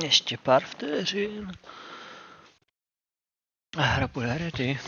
Ještě pár vteřin. A hra bude ready.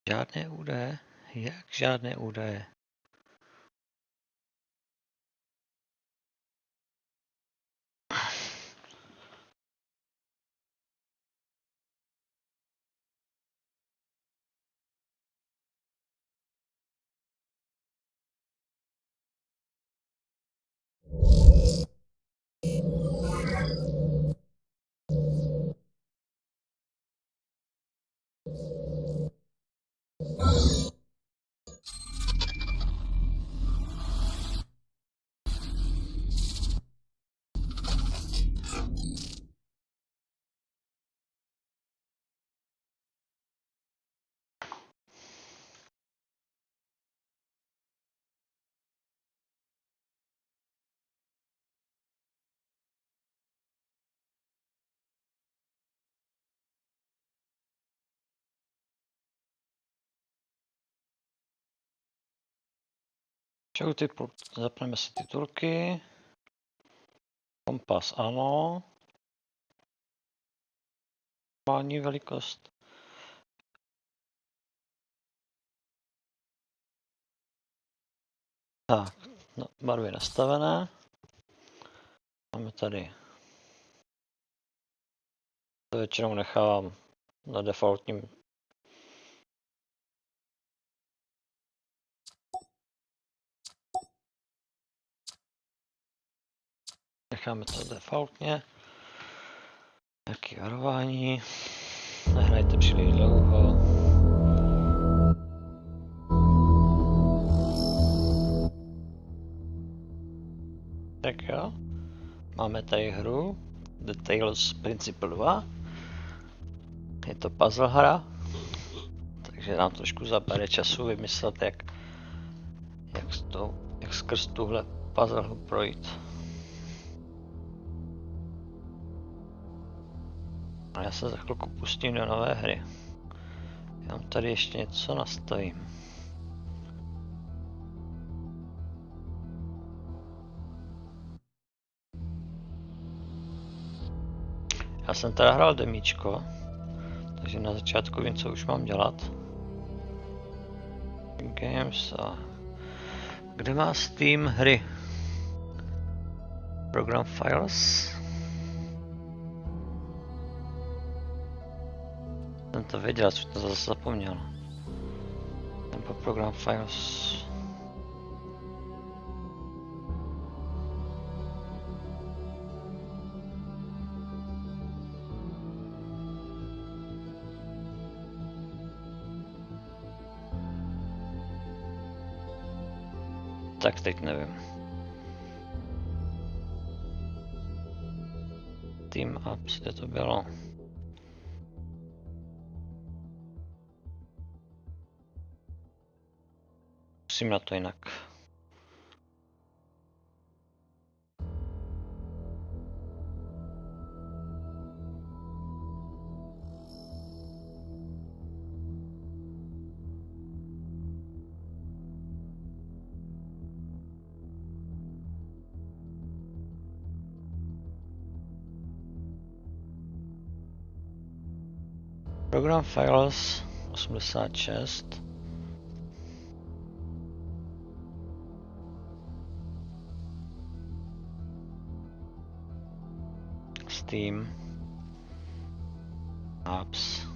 Žádné údaje? Jak žádné údaje? Čau typu, zapneme si titulky. Kompas ano. Normální velikost. Tak, no, barvy nastavené. Máme tady. To většinou nechávám na defaultním. Necháme to defaultně. Nějaké varování. Nehrajte příliš dlouho. Tak jo. Máme tady hru The Talos Principle 2. Je to puzzle hra. Takže nám trošku zabere času vymyslet, jak skrz tuhle puzzle hru projít. A já se za chvilku pustím do nové hry. Já vám tady ještě něco nastavím. Já jsem teda hrál demíčko, takže na začátku vím, co už mám dělat. Games a... Kde má Steam hry? Program Files? Jsem to věděl, co to zase zapomněl. Nebo Program Files. Tak teď nevím. Team Ups, kde to bylo? Musím na to jinak. Program Files 86. Steam. Apps.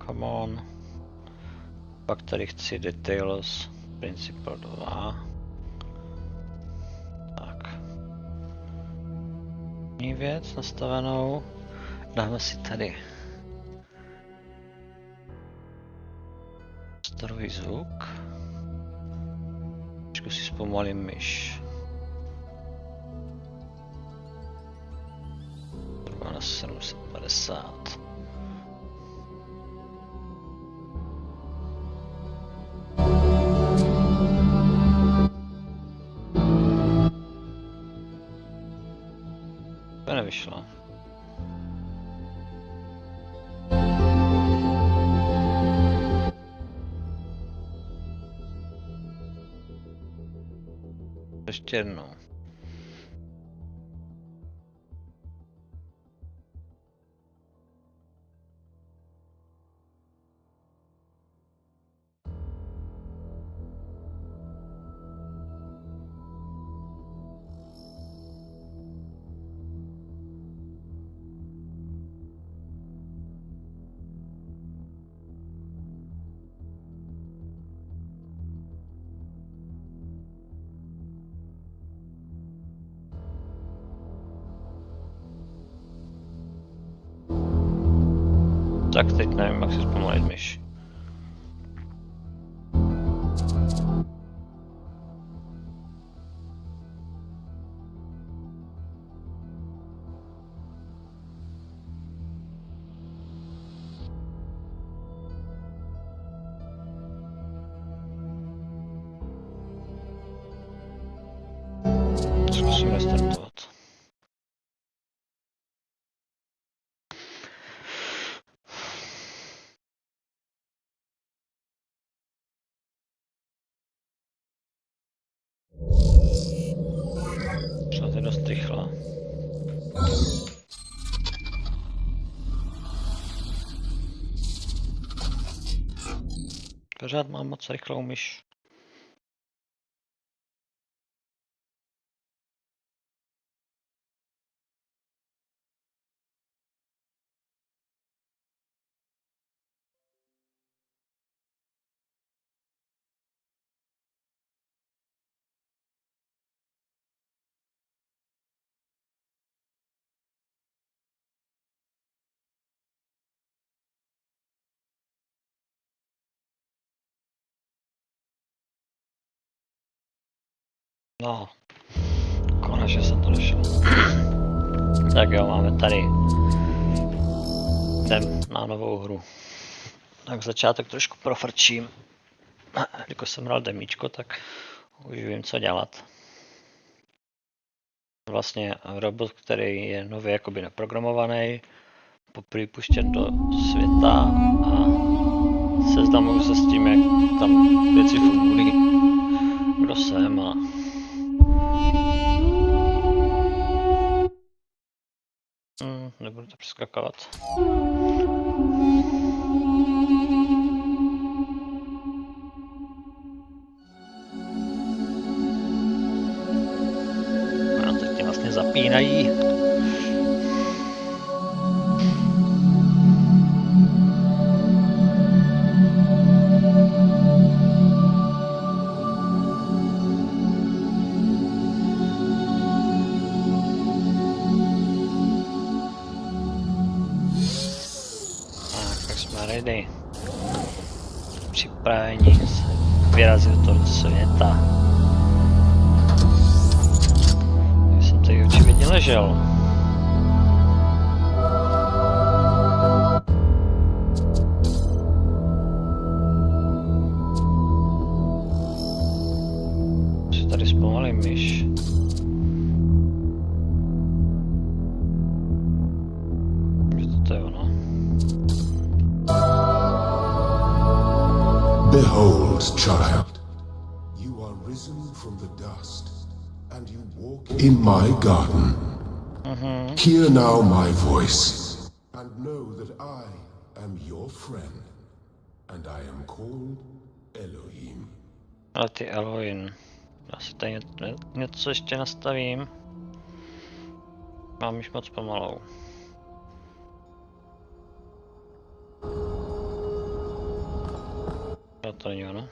Come on. Pak tady chci Talos Principle 2. Tak. První věc nastavenou. Dáme si tady stroj zvuk. Trošku si zpomalím myš. Zhruba na 750. To nevyšlo. Ještě jednou. Tak teď nevím, jak si zpomalit myš. Zkusím restartovat. Šla to dost rychle. Pořád mám moc rychlou myš. No, konečně jsem to došel. Tak jo, máme tady. Jdem na novou hru. Tak začátek trošku profrčím. Když jsem hrál demíčko, tak už vím, co dělat. Vlastně robot, který je nově jakoby naprogramovaný, poprvé puštěn do světa a seznamuju se s tím, jak tam věci fungují, kdo jsem a nebudu to přeskakovat. A teď tě vlastně zapínají. Ready. Připravení se vyrazit do toho světa. Já jsem tady očividně ležel. Si tady zpomalím myš. To je ono. Behold, child, you are risen from the dust, and you walk in my garden. Hear now my voice, and know that I am your friend, and I am called Elohim. Ale ty Elohim. Já si tady něco ještě nastavím. Mám již moc pomalou. No to není ono.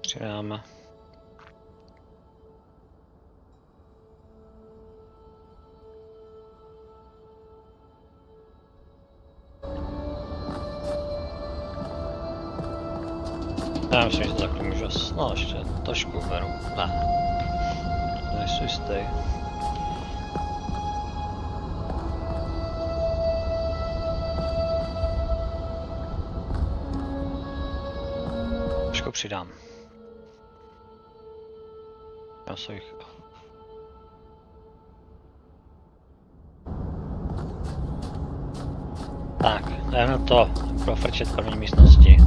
Přidáme. Já myslím, že takhle můžu, no ještě trošku beru, ne, nejsou jistý. Trošku přidám. Já se jich... Tak, jdeme na to, profrčet v první místnosti.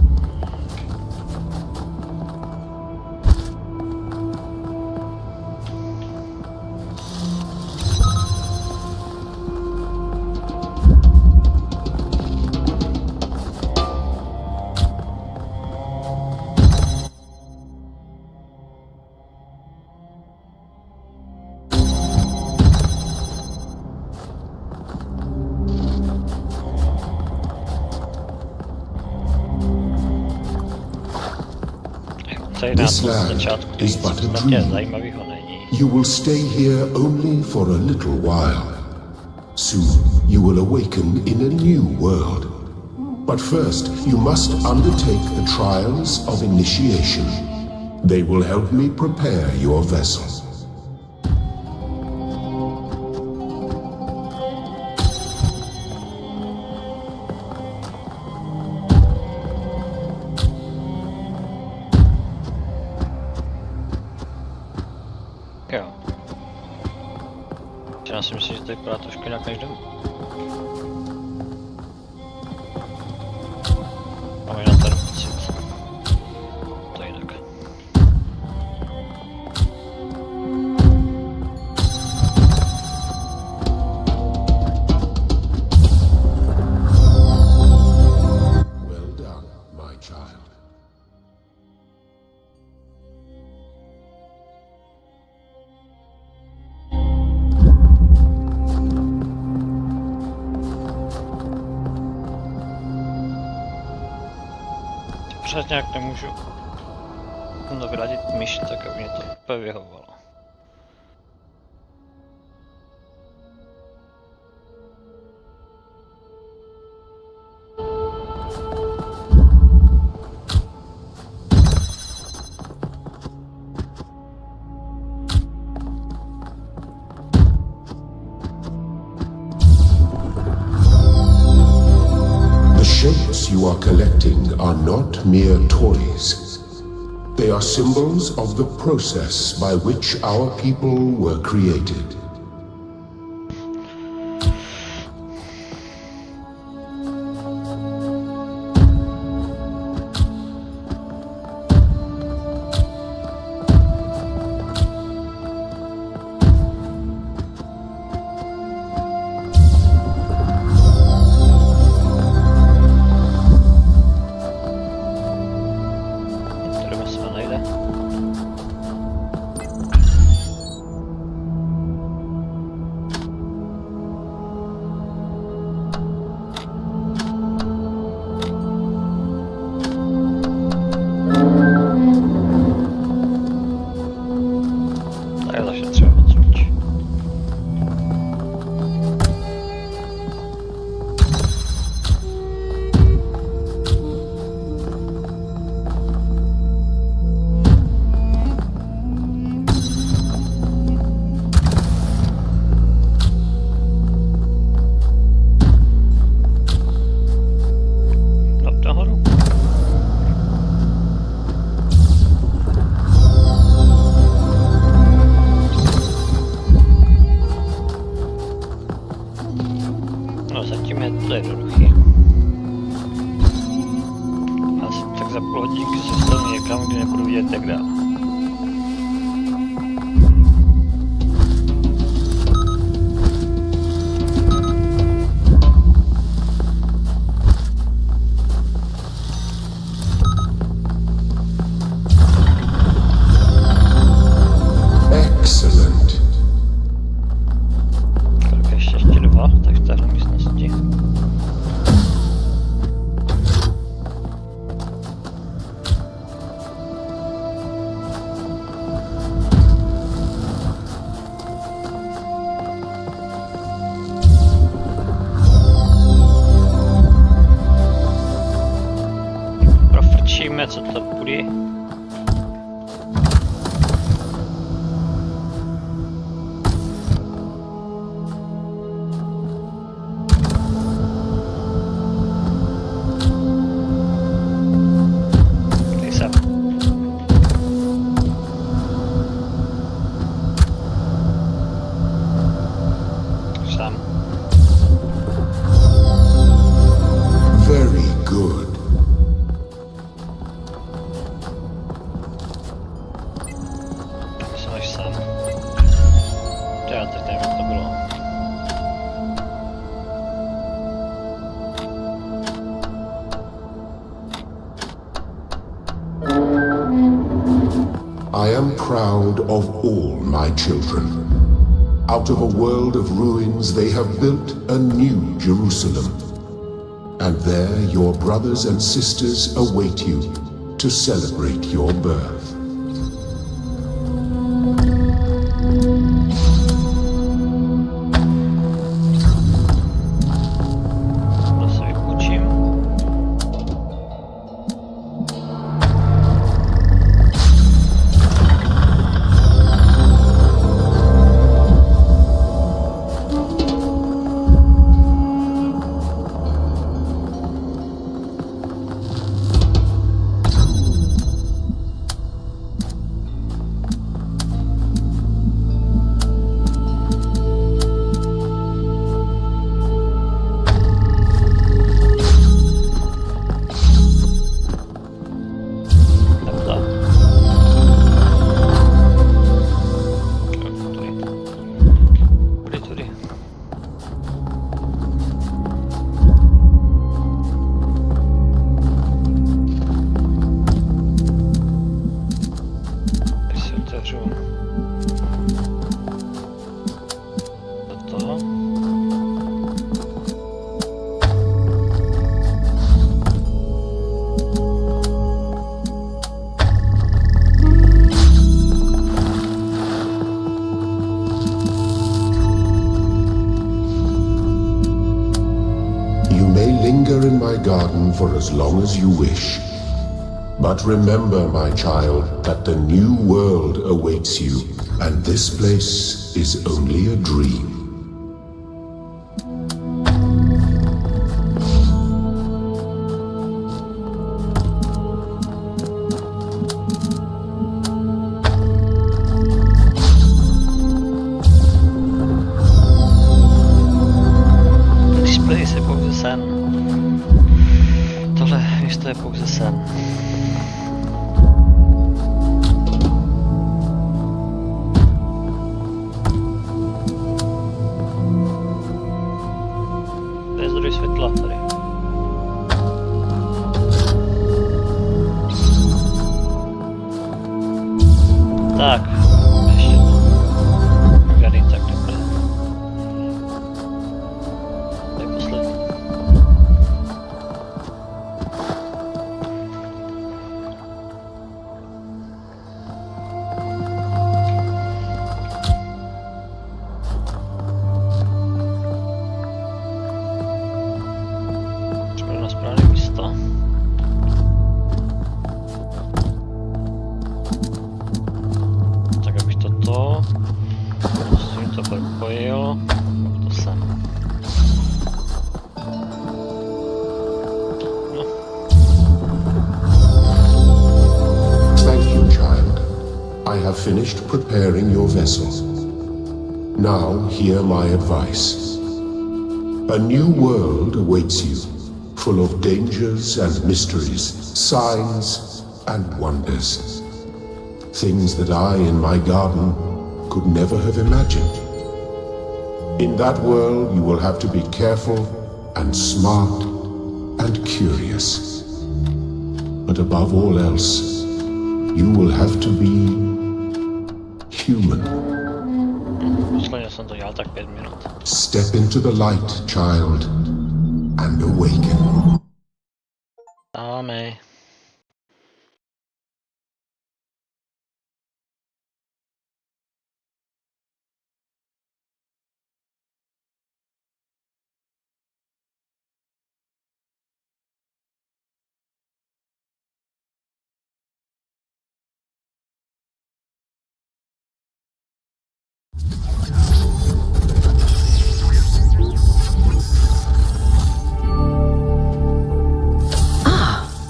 This land is but a dream. You will stay here only for a little while. Soon you will awaken in a new world. But first you must undertake the trials of initiation. They will help me prepare your vessel. Já si myslím, že to vypadá trošku na každém. Máme na ten pocit. To je jinak. Well done, my child. Pořád nějak nemůžu navrátit myš, tak aby mě to úplně vyhovovalo. Shapes you are collecting are not mere toys. They are symbols of the process by which our people were created. to jednoduchý. Asi tak za půl hodinky se dostanu někam, kde nebudu vidět jak dál. doprava, tak v téhle místnosti. Profrčíme, co to bude. I am proud of all my children. Out of a world of ruins they have built a new Jerusalem. And there your brothers and sisters await you to celebrate your birth. Garden for as long as you wish. But remember, my child, that the new world awaits you, and this place is only a dream. To je pouze sen. To je zdroj světla tady. Tak, ještě žádný, tak dobře. To je poslední. Finished preparing your vessel. Now hear my advice. A new world awaits you, full of dangers and mysteries, signs and wonders. Things that I in my garden could never have imagined. In that world you will have to be careful and smart and curious. But above all else, you will have to be human. Posledně jsem to dělal. dělal tak 5 minut. Step into the light, child, and awaken. Dáme.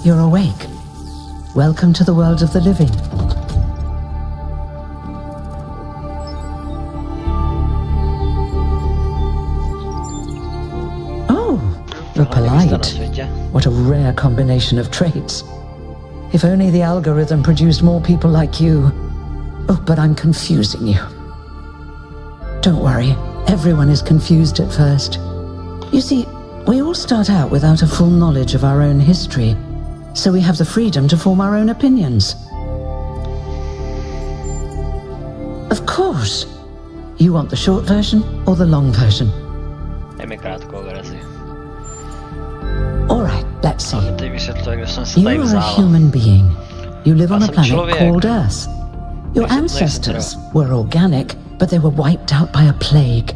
You're awake. Welcome to the world of the living. Oh, you're polite. What a rare combination of traits. If only the algorithm produced more people like you. Oh, but I'm confusing you. Don't worry, everyone is confused at first. You see, we all start out without a full knowledge of our own history. So we have the freedom to form our own opinions. Of course. You want the short version or the long version? All right, let's see. You are a human being. You live on a planet called Earth. Your ancestors were organic, but they were wiped out by a plague.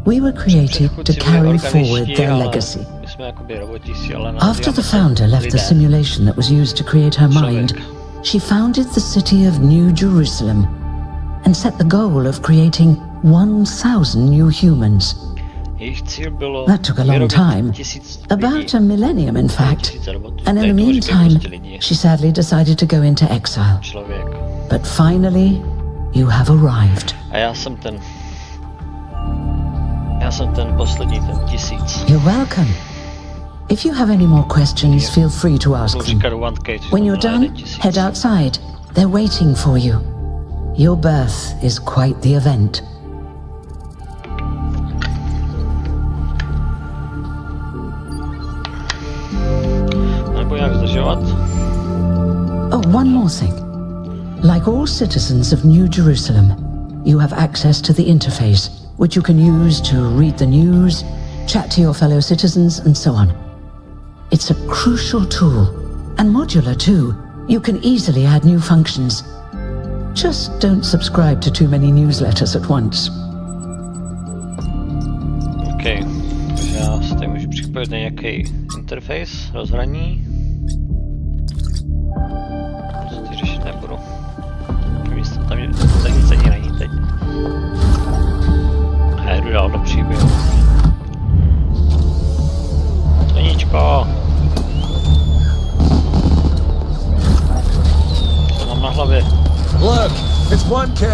We were created to carry forward their legacy. After the founder left the simulation that was used to create her mind, she founded the city of New Jerusalem and set the goal of creating 1,000 new humans. That took a long time, about a millennium in fact, and in the meantime, she sadly decided to go into exile. But finally, you have arrived. You're welcome. If you have any more questions, feel free to ask them. When you're done, head outside. They're waiting for you. Your birth is quite the event. Oh, one more thing. Like all citizens of New Jerusalem, you have access to the interface, which you can use to read the news, chat to your fellow citizens, and so on. It's a crucial tool, and modular too. You can easily add new functions. Just don't subscribe to too many newsletters at once. OK, takže já si tady můžu připojit na nějaký interface, rozhraní. To si řešit nebudu. Tam nic ani není teď. A jdu dál do příběhu. Sluníčko! Co mám na hlavě? Look, it's 1K.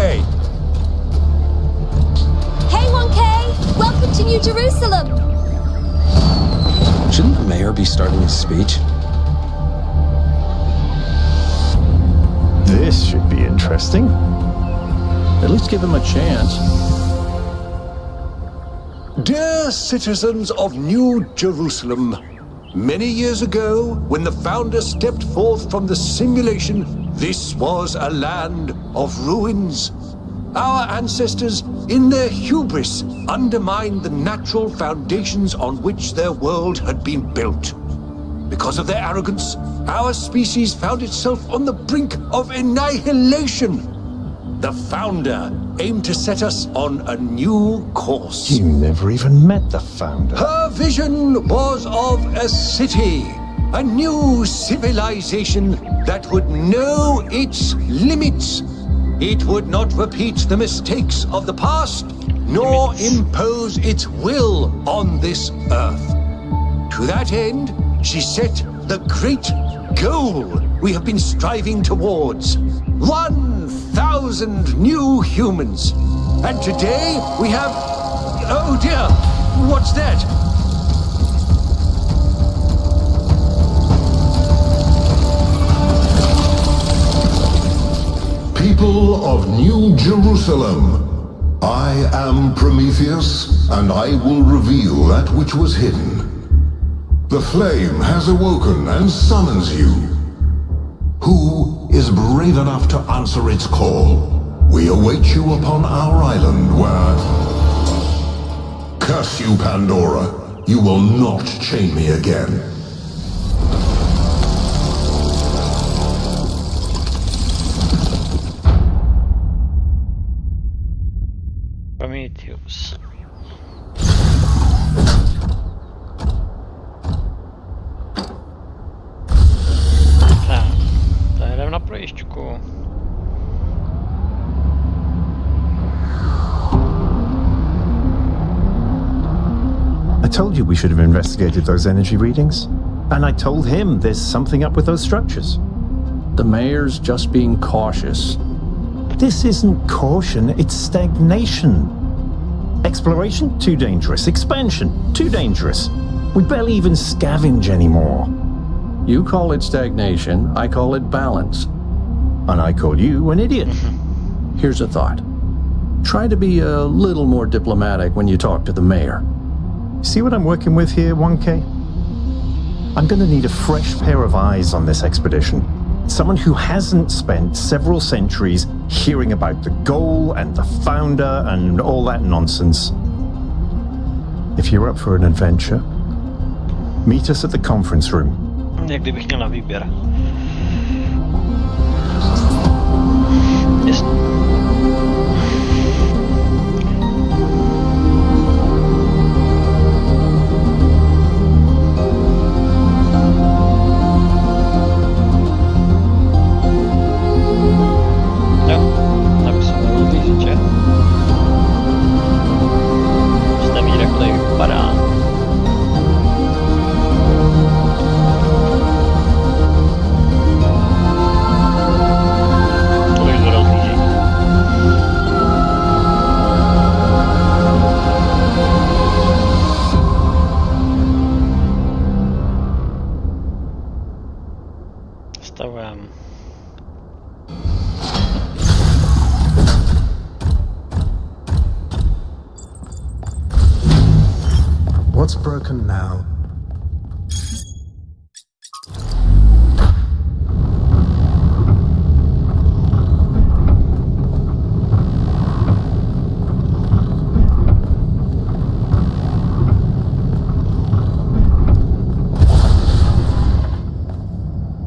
Hey 1K! Welcome to New Jerusalem! Shouldn't the mayor be starting his speech? This should be interesting. At least give him a chance. Dear citizens of New Jerusalem, many years ago, when the founder stepped forth from the simulation, this was a land of ruins. Our ancestors, in their hubris, undermined the natural foundations on which their world had been built. Because of their arrogance, our species found itself on the brink of annihilation. The founder aimed to set us on a new course. You never even met the founder. Her vision was of a city, a new civilization that would know its limits. It would not repeat the mistakes of the past, nor impose its will on this earth. To that end, she set the great goal we have been striving towards. 1,000 new humans. And today we have... Oh dear, what's that? People of New Jerusalem, I am Prometheus, and I will reveal that which was hidden. The flame has awoken and summons you. Who is brave enough to answer its call? We await you upon our island where... curse you, Pandora. You will not chain me again. Prometheus. Tak, tady jdem na projišťku. I told you we should have investigated those energy readings. And I told him there's something up with those structures. The mayor's just being cautious. This isn't caution, it's stagnation. Exploration? Too dangerous. Expansion? Too dangerous. We barely even scavenge anymore. You call it stagnation, I call it balance. And I call you an idiot. Here's a thought. Try to be a little more diplomatic when you talk to the mayor. See what I'm working with here, 1K? I'm gonna need a fresh pair of eyes on this expedition. Someone who hasn't spent several centuries hearing about the goal and the founder and all that nonsense. If you're up for an adventure, meet us at the conference room. Jak kdybych měl na výběr. What's broken now?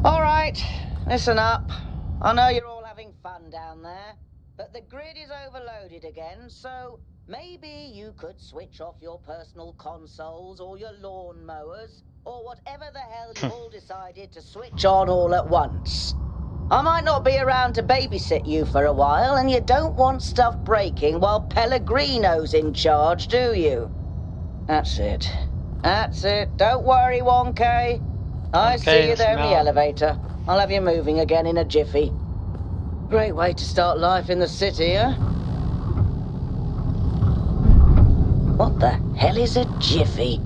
All right, listen up. I know you're all having fun down there, but the grid is overloaded again, so maybe you could switch off your personal consoles or your lawn mowers or whatever the hell you all decided to switch on all at once. I might not be around to babysit you for a while, and you don't want stuff breaking while Pellegrino's in charge, do you? That's it. That's it. Don't worry, 1K. I see you there in the elevator. I'll have you moving again in a jiffy. Great way to start life in the city, huh? What the hell is a jiffy?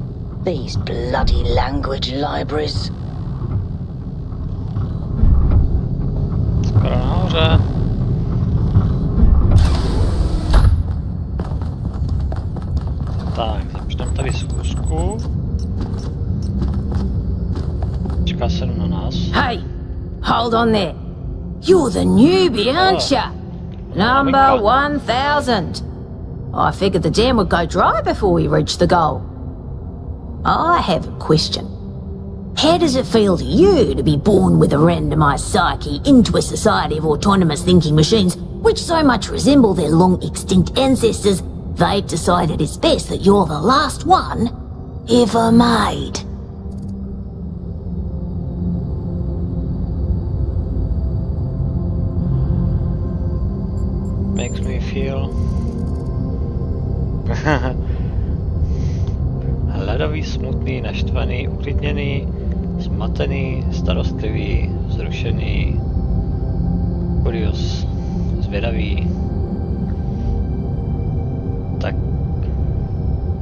These bloody language libraries. Skoro nahoře. Tak, začneme tady schůzku. Čeká se na nás. Hey, hold on there. You're the newbie, aren't ya? Number 1000. I figured the dam would go dry before we reach the goal. I have a question. How does it feel to you to be born with a randomised psyche into a society of autonomous thinking machines which so much resemble their long-extinct ancestors, they've decided it's best that you're the last one ever made? Makes me feel... Hladový, smutný, naštvaný, uklidněný, zmatený, starostlivý, zrušený, kurios, zvědavý. Tak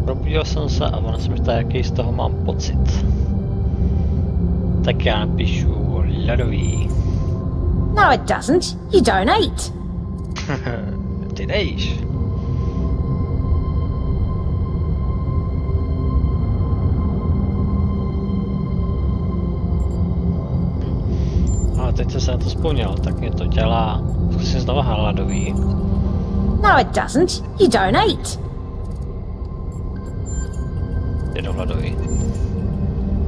probudil jsem se a ono se mi ptá, jaký z toho mám pocit. Tak já napíšu hladový. No it doesn't. You don't eat. Ty nejíš. A teď jsem se na to vzpomněl, tak mě to dělá. Zkusím znova hladový. No it doesn't. You don't eat. dohledový.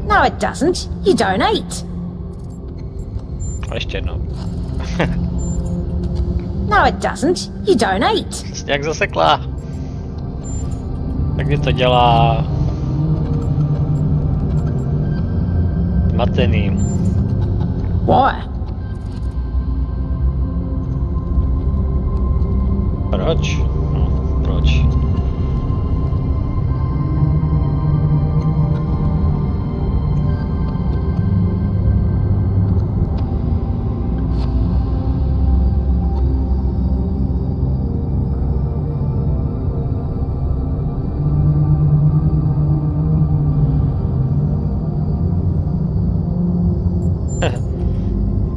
No, it doesn't. You don't eat. A ještě jednou. No, it doesn't. You don't eat. Jsi nějak zasekla. Tak mě to dělá... zmateným. Why? Proč? No, proč?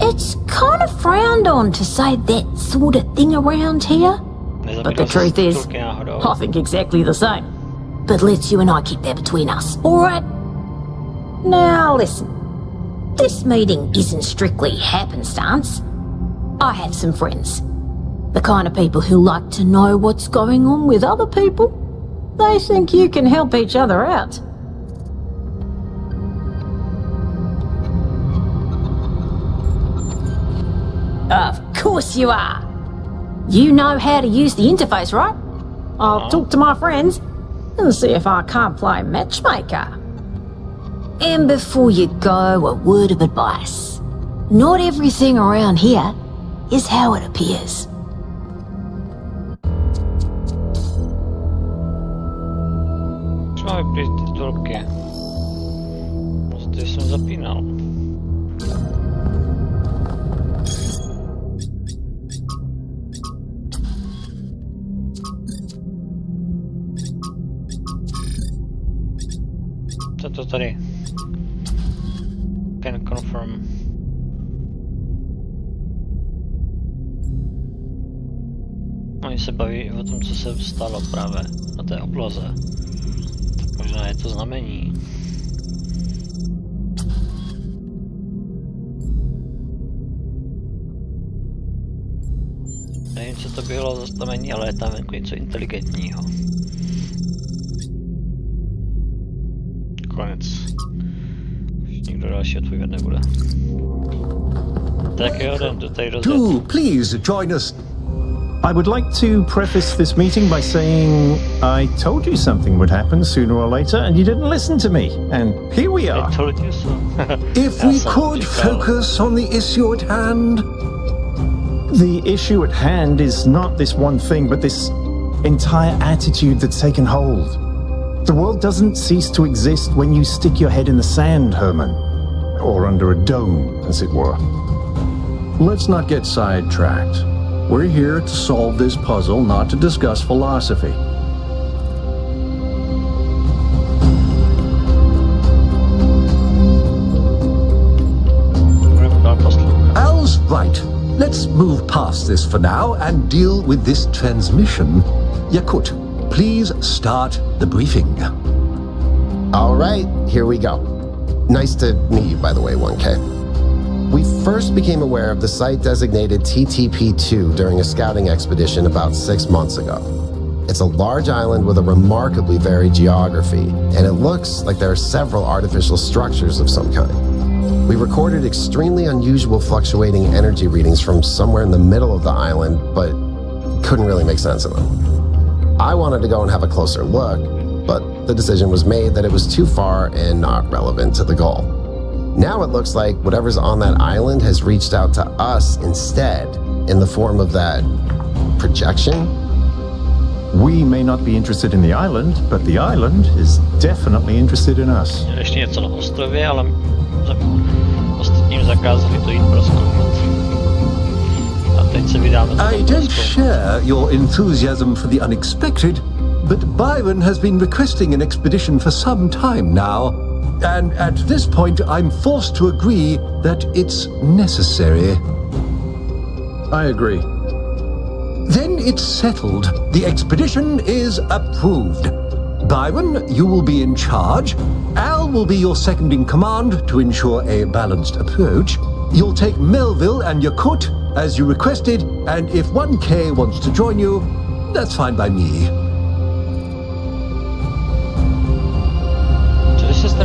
It's kind of frowned on to say that sort of thing around here. But the truth is, I think exactly the same. But let's you and I keep that between us, alright? Now listen, this meeting isn't strictly happenstance. I have some friends. The kind of people who like to know what's going on with other people. They think you can help each other out. Of course you are. You know how to use the interface, right? I'll talk to my friends and see if I can't play matchmaker. And before you go, a word of advice. Not everything around here is how it appears. Co máme prý titulky? Prostě jsem zapínal. Co to tady? Can confirm. Oni se baví o tom, co se stalo právě na té obloze. Tak možná je to znamení. Nevím, co to bylo za znamení, ale je tam jako něco inteligentního. Konec. Už nikdo další odpovědět nebude. Tak jo, jdem do tady rozjet. Please join us. I would like to preface this meeting by saying I told you something would happen sooner or later and you didn't listen to me. And here we are. I told you so. If we could focus on the issue at hand. The issue at hand is not this one thing, but this entire attitude that's taken hold. The world doesn't cease to exist when you stick your head in the sand, Herman. Or under a dome, as it were. Let's not get sidetracked. We're here to solve this puzzle, not to discuss philosophy. Al's right. Let's move past this for now and deal with this transmission. Yakut, please start the briefing. All right, here we go. Nice to meet you, by the way, 1K. We first became aware of the site designated TTP-2 during a scouting expedition about 6 months ago. It's a large island with a remarkably varied geography, and it looks like there are several artificial structures of some kind. We recorded extremely unusual fluctuating energy readings from somewhere in the middle of the island, but couldn't really make sense of them. I wanted to go and have a closer look, but the decision was made that it was too far and not relevant to the goal. Now it looks like whatever's on that island has reached out to us instead, in the form of that projection. We may not be interested in the island, but the island is definitely interested in us. Ještě něco na ostrově, ale ostatním zakázali to jít prozkoumat. A teď se vydáme do I don't share your enthusiasm for the unexpected, but Byron has been requesting an expedition for some time now. And at this point, I'm forced to agree that it's necessary. I agree. Then it's settled. The expedition is approved. Byron, you will be in charge. Al will be your second in command to ensure a balanced approach. You'll take Melville and Yakut as you requested, and if 1K wants to join you, that's fine by me.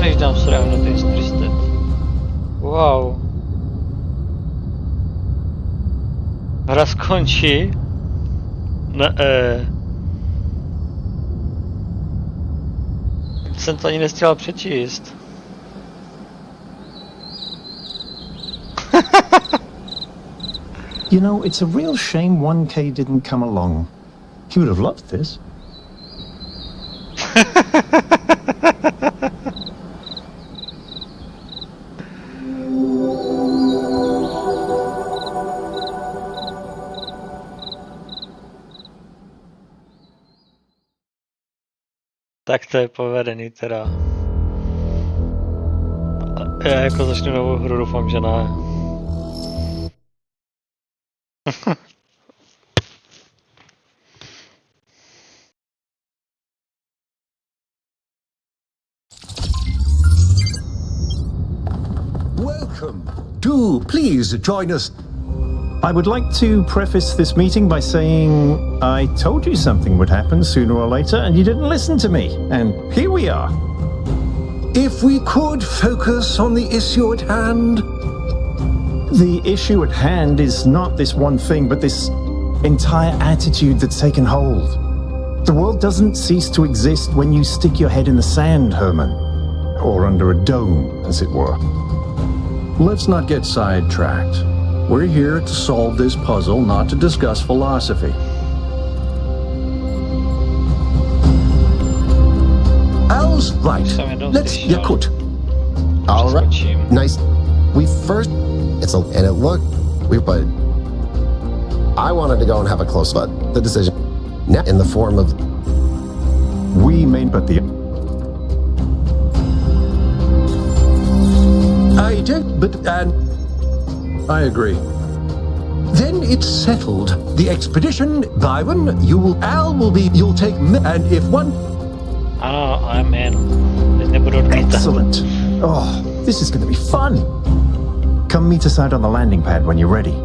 než dám srát na ten tristet. Wow. Hra skončí. Ne. Jsem to ani nestihl přečíst. You know, it's a real shame 1K didn't come along. He would have loved this. Tak to je povedený teda. Já jako začnu novou hru, doufám, že ne. Welcome. Do please join us. I would like to preface this meeting by saying I told you something would happen sooner or later and you didn't listen to me. And here we are. If we could focus on the issue at hand. The issue at hand is not this one thing, but this entire attitude that's taken hold. The world doesn't cease to exist when you stick your head in the sand, Herman. Or under a dome, as it were. Let's not get sidetracked. We're here to solve this puzzle, not to discuss philosophy. Al's right. Let's Yakut. All right. Nice. We first. And it looked. But I wanted to go and have a close look. The decision. In the form of. We made but the. I don't. But I agree. Then it's settled. The expedition, Byron, Al will be, you'll take me, and if one... I'm in. Excellent. Oh, this is going to be fun. Come meet us out on the landing pad when you're ready.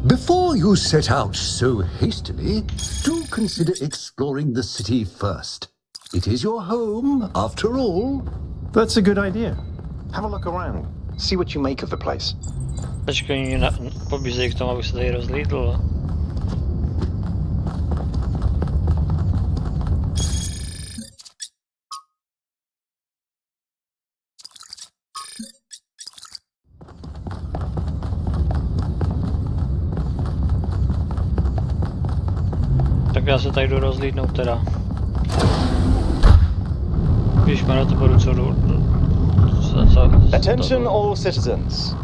Before you set out so hastily, do consider exploring the city first. It is your home, after all. That's a good idea. Have a look around. See what you make of the place. Počkej, pobízejí k tomu, abych se tady rozlídl. Tak já se tady jdu rozlídnout teda. Když má na to budu co jdu. Attention all citizens.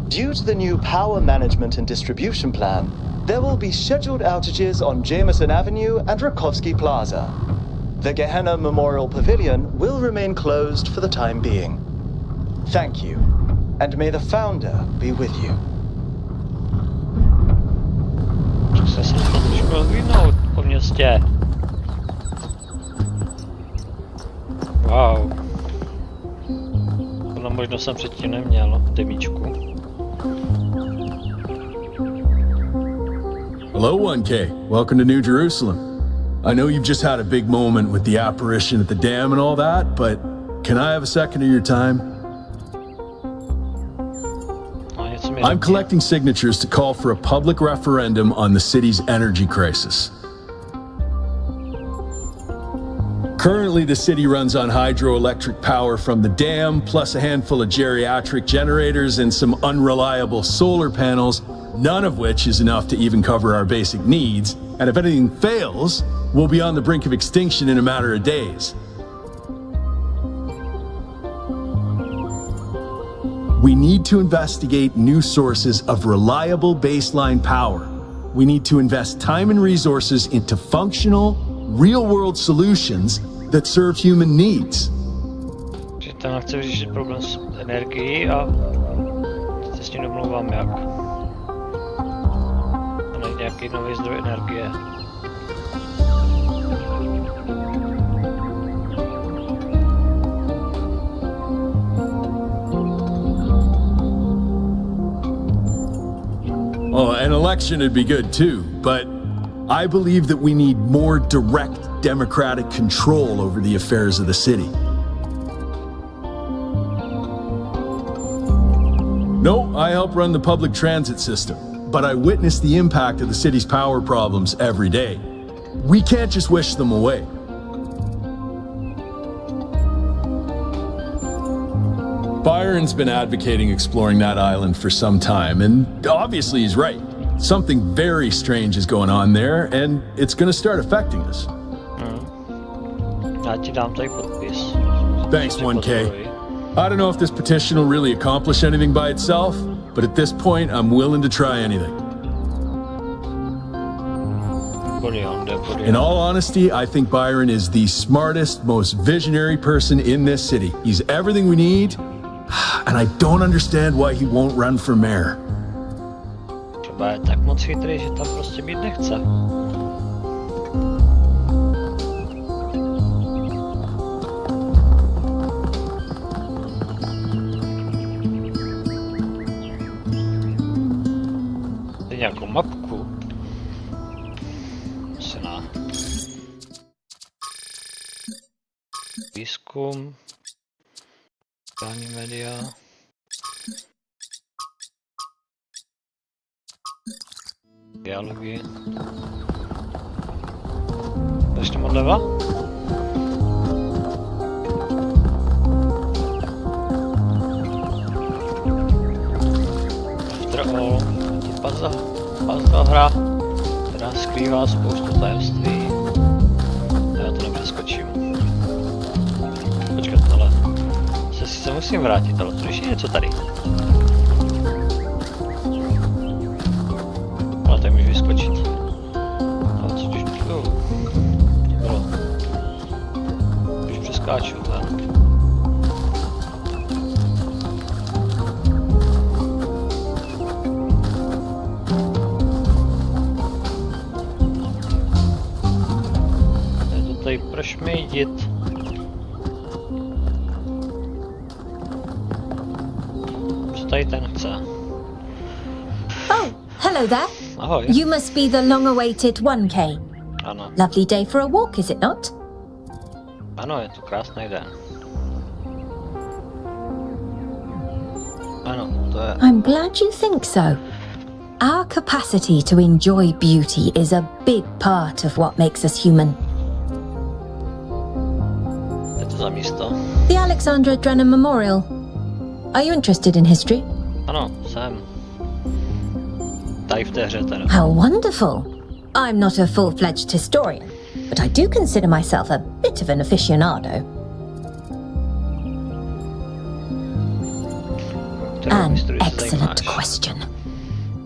Due to the new power management and distribution plan, there will be scheduled outages on Jameson Avenue and Rakovsky Plaza. The Gehenna Memorial Pavilion will remain closed for the time being. Thank you, and may the founder be with you. Chce se trošku rozlídnout po městě. Wow. Tohle možnost jsem předtím neměl, temíčku. Hello 1K, welcome to New Jerusalem. I know you've just had a big moment with the apparition at the dam and all that, but can I have a second of your time? I'm collecting signatures to call for a public referendum on the city's energy crisis. Currently, the city runs on hydroelectric power from the dam, plus a handful of geriatric generators and some unreliable solar panels, none of which is enough to even cover our basic needs. And if anything fails, we'll be on the brink of extinction in a matter of days. We need to investigate new sources of reliable baseline power. We need to invest time and resources into functional, real-world solutions that serve human needs. Že tam chce vyřešit problém s energií a se s tím domlouvám jak. A najít nějaký nový zdroj energie. Oh, an election would be good too, but I believe that we need more direct democratic control over the affairs of the city. No, I help run the public transit system, but I witness the impact of the city's power problems every day. We can't just wish them away. Byron's been advocating exploring that island for some time, and obviously he's right. Something very strange is going on there, and it's gonna start affecting us. Thanks, 1K. I don't know if this petition will really accomplish anything by itself, but at this point, I'm willing to try anything. In all honesty, I think Byron is the smartest, most visionary person in this city. He's everything we need, and I don't understand why he won't run for mayor. Třeba je tak moc chytrý, že tam prostě být nechce. Nějakou mapku. Asi ne. Výzkum. Sociální média. Dialogy. Začneme odleva? After all, je to puzzle hra, která skrývá spoustu tajemství. Já to nepřeskočím. Počkat, ale se sice musím vrátit, ale tu ještě něco tady. Ale tady můžu vyskočit. Ale co když to bylo? Když přeskáču, tak? Je to tady prošmejdit. Co tady ten chce? Oh, hello there. Ahoy. You must be the long-awaited 1K. Ano. Lovely day for a walk, is it not? Ano, je to krásný den. Ano, to je... I'm glad you think so. Our capacity to enjoy beauty is a big part of what makes us human. Je to za místo? The Alexandra Drennan Memorial. Are you interested in history? Ano, jsem. Tady v té hře teda. How wonderful. I'm not a full-fledged historian, but I do consider myself a bit of an aficionado. An excellent question.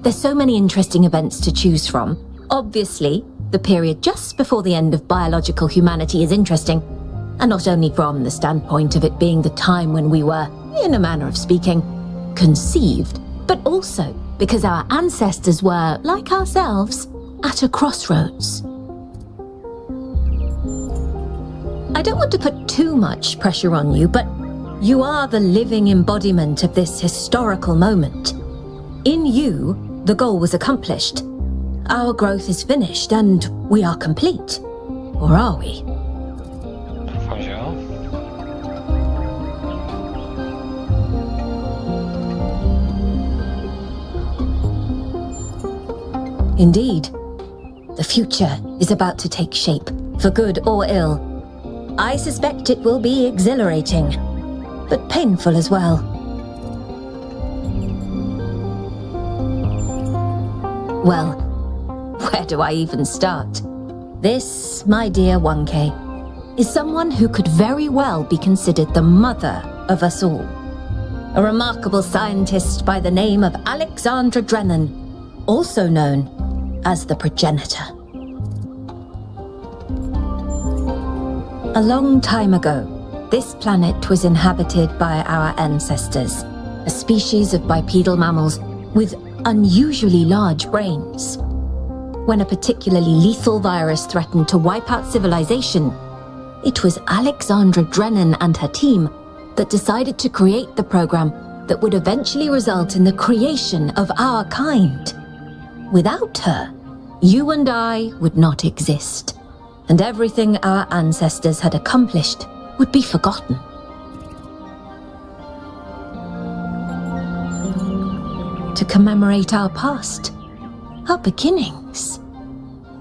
There's so many interesting events to choose from. Obviously, the period just before the end of biological humanity is interesting, and not only from the standpoint of it being the time when we were, in a manner of speaking, conceived, but also because our ancestors were, like ourselves, at a crossroads. I don't want to put too much pressure on you, but you are the living embodiment of this historical moment. In you, the goal was accomplished. Our growth is finished and we are complete. Or are we? Indeed. The future is about to take shape, for good or ill. I suspect it will be exhilarating, but painful as well. Well, where do I even start? This, my dear 1K, is someone who could very well be considered the mother of us all. A remarkable scientist by the name of Alexandra Drennan, also known as the progenitor. A long time ago, this planet was inhabited by our ancestors, a species of bipedal mammals with unusually large brains. When a particularly lethal virus threatened to wipe out civilization, it was Alexandra Drennan and her team that decided to create the program that would eventually result in the creation of our kind. Without her, you and I would not exist, and everything our ancestors had accomplished would be forgotten. to commemorate our past, our beginnings.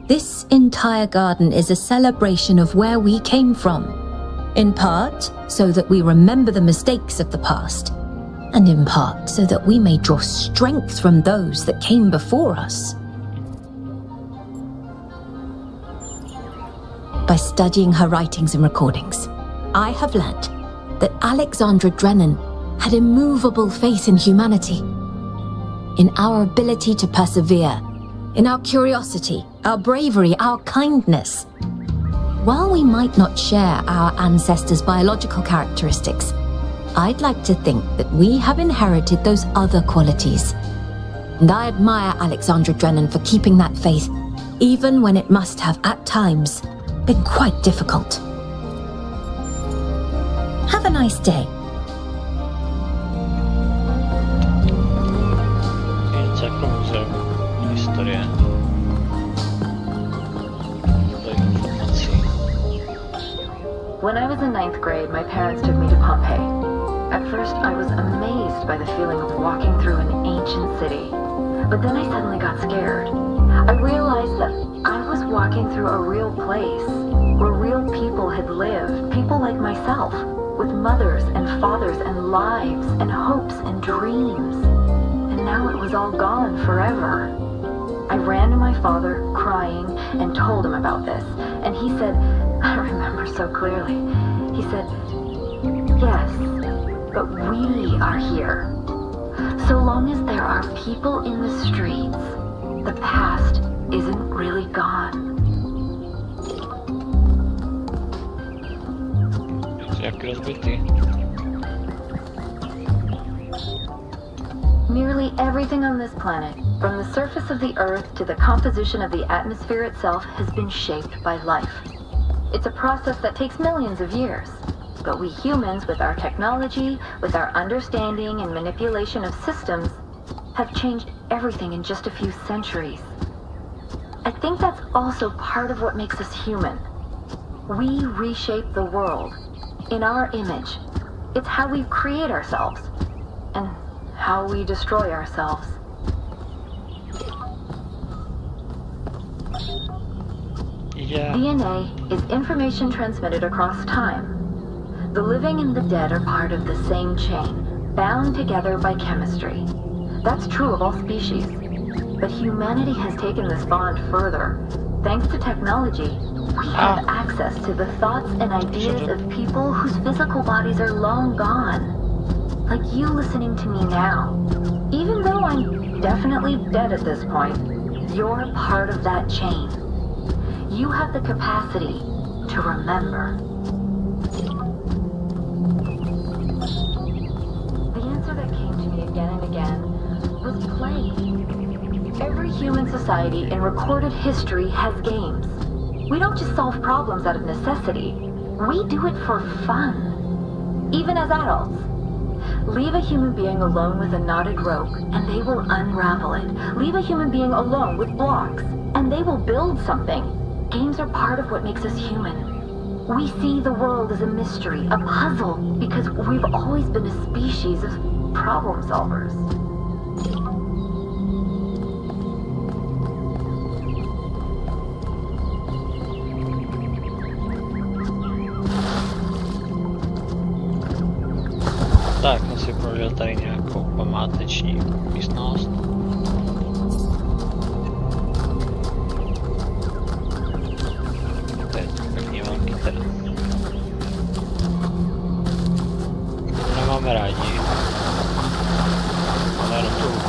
This entire garden is a celebration of where we came from, in part so that we remember the mistakes of the past, and in part so that we may draw strength from those that came before us. By studying her writings and recordings, I have learnt that Alexandra Drennan had immovable faith in humanity, in our ability to persevere, in our curiosity, our bravery, our kindness. While we might not share our ancestors' biological characteristics, I'd like to think that we have inherited those other qualities. And I admire Alexandra Drennan for keeping that faith, even when it must have, at times, been quite difficult. Have a nice day. When I was in 9th grade, my parents took me to Pompeii. At first, I was amazed by the feeling of walking through an ancient city. But then I suddenly got scared. I realized that I was walking through a real place, where real people had lived, people like myself, with mothers and fathers and lives and hopes and dreams. And now it was all gone forever. I ran to my father, crying, and told him about this. And he said, I remember so clearly, he said, yes, but we are here. So long as there are people in the streets, the past isn't really gone. Nearly everything on this planet, from the surface of the Earth to the composition of the atmosphere itself, has been shaped by life. It's a process that takes millions of years. But we humans, with our technology, with our understanding and manipulation of systems, have changed everything in just a few centuries. I think that's also part of what makes us human. We reshape the world in our image. It's how we create ourselves and how we destroy ourselves. Yeah. DNA is information transmitted across time. The living and the dead are part of the same chain, bound together by chemistry. That's true of all species. But humanity has taken this bond further. Thanks to technology, we have access to the thoughts and ideas of people whose physical bodies are long gone. Like you listening to me now. Even though I'm definitely dead at this point, you're part of that chain. You have the capacity to remember. The answer that came to me again and again was play. Every human society in recorded history has games. We don't just solve problems out of necessity. We do it for fun. Even as adults. Leave a human being alone with a knotted rope, and they will unravel it. Leave a human being alone with blocks, and they will build something. Games are part of what makes us human. We see the world as a mystery, a puzzle, because we've always been a species of problem solvers. Tak, jsem si prožil tady nějakou památeční místnost. To je pěkně velký tady. Nemáme rádi. Ale jenom tu rukou.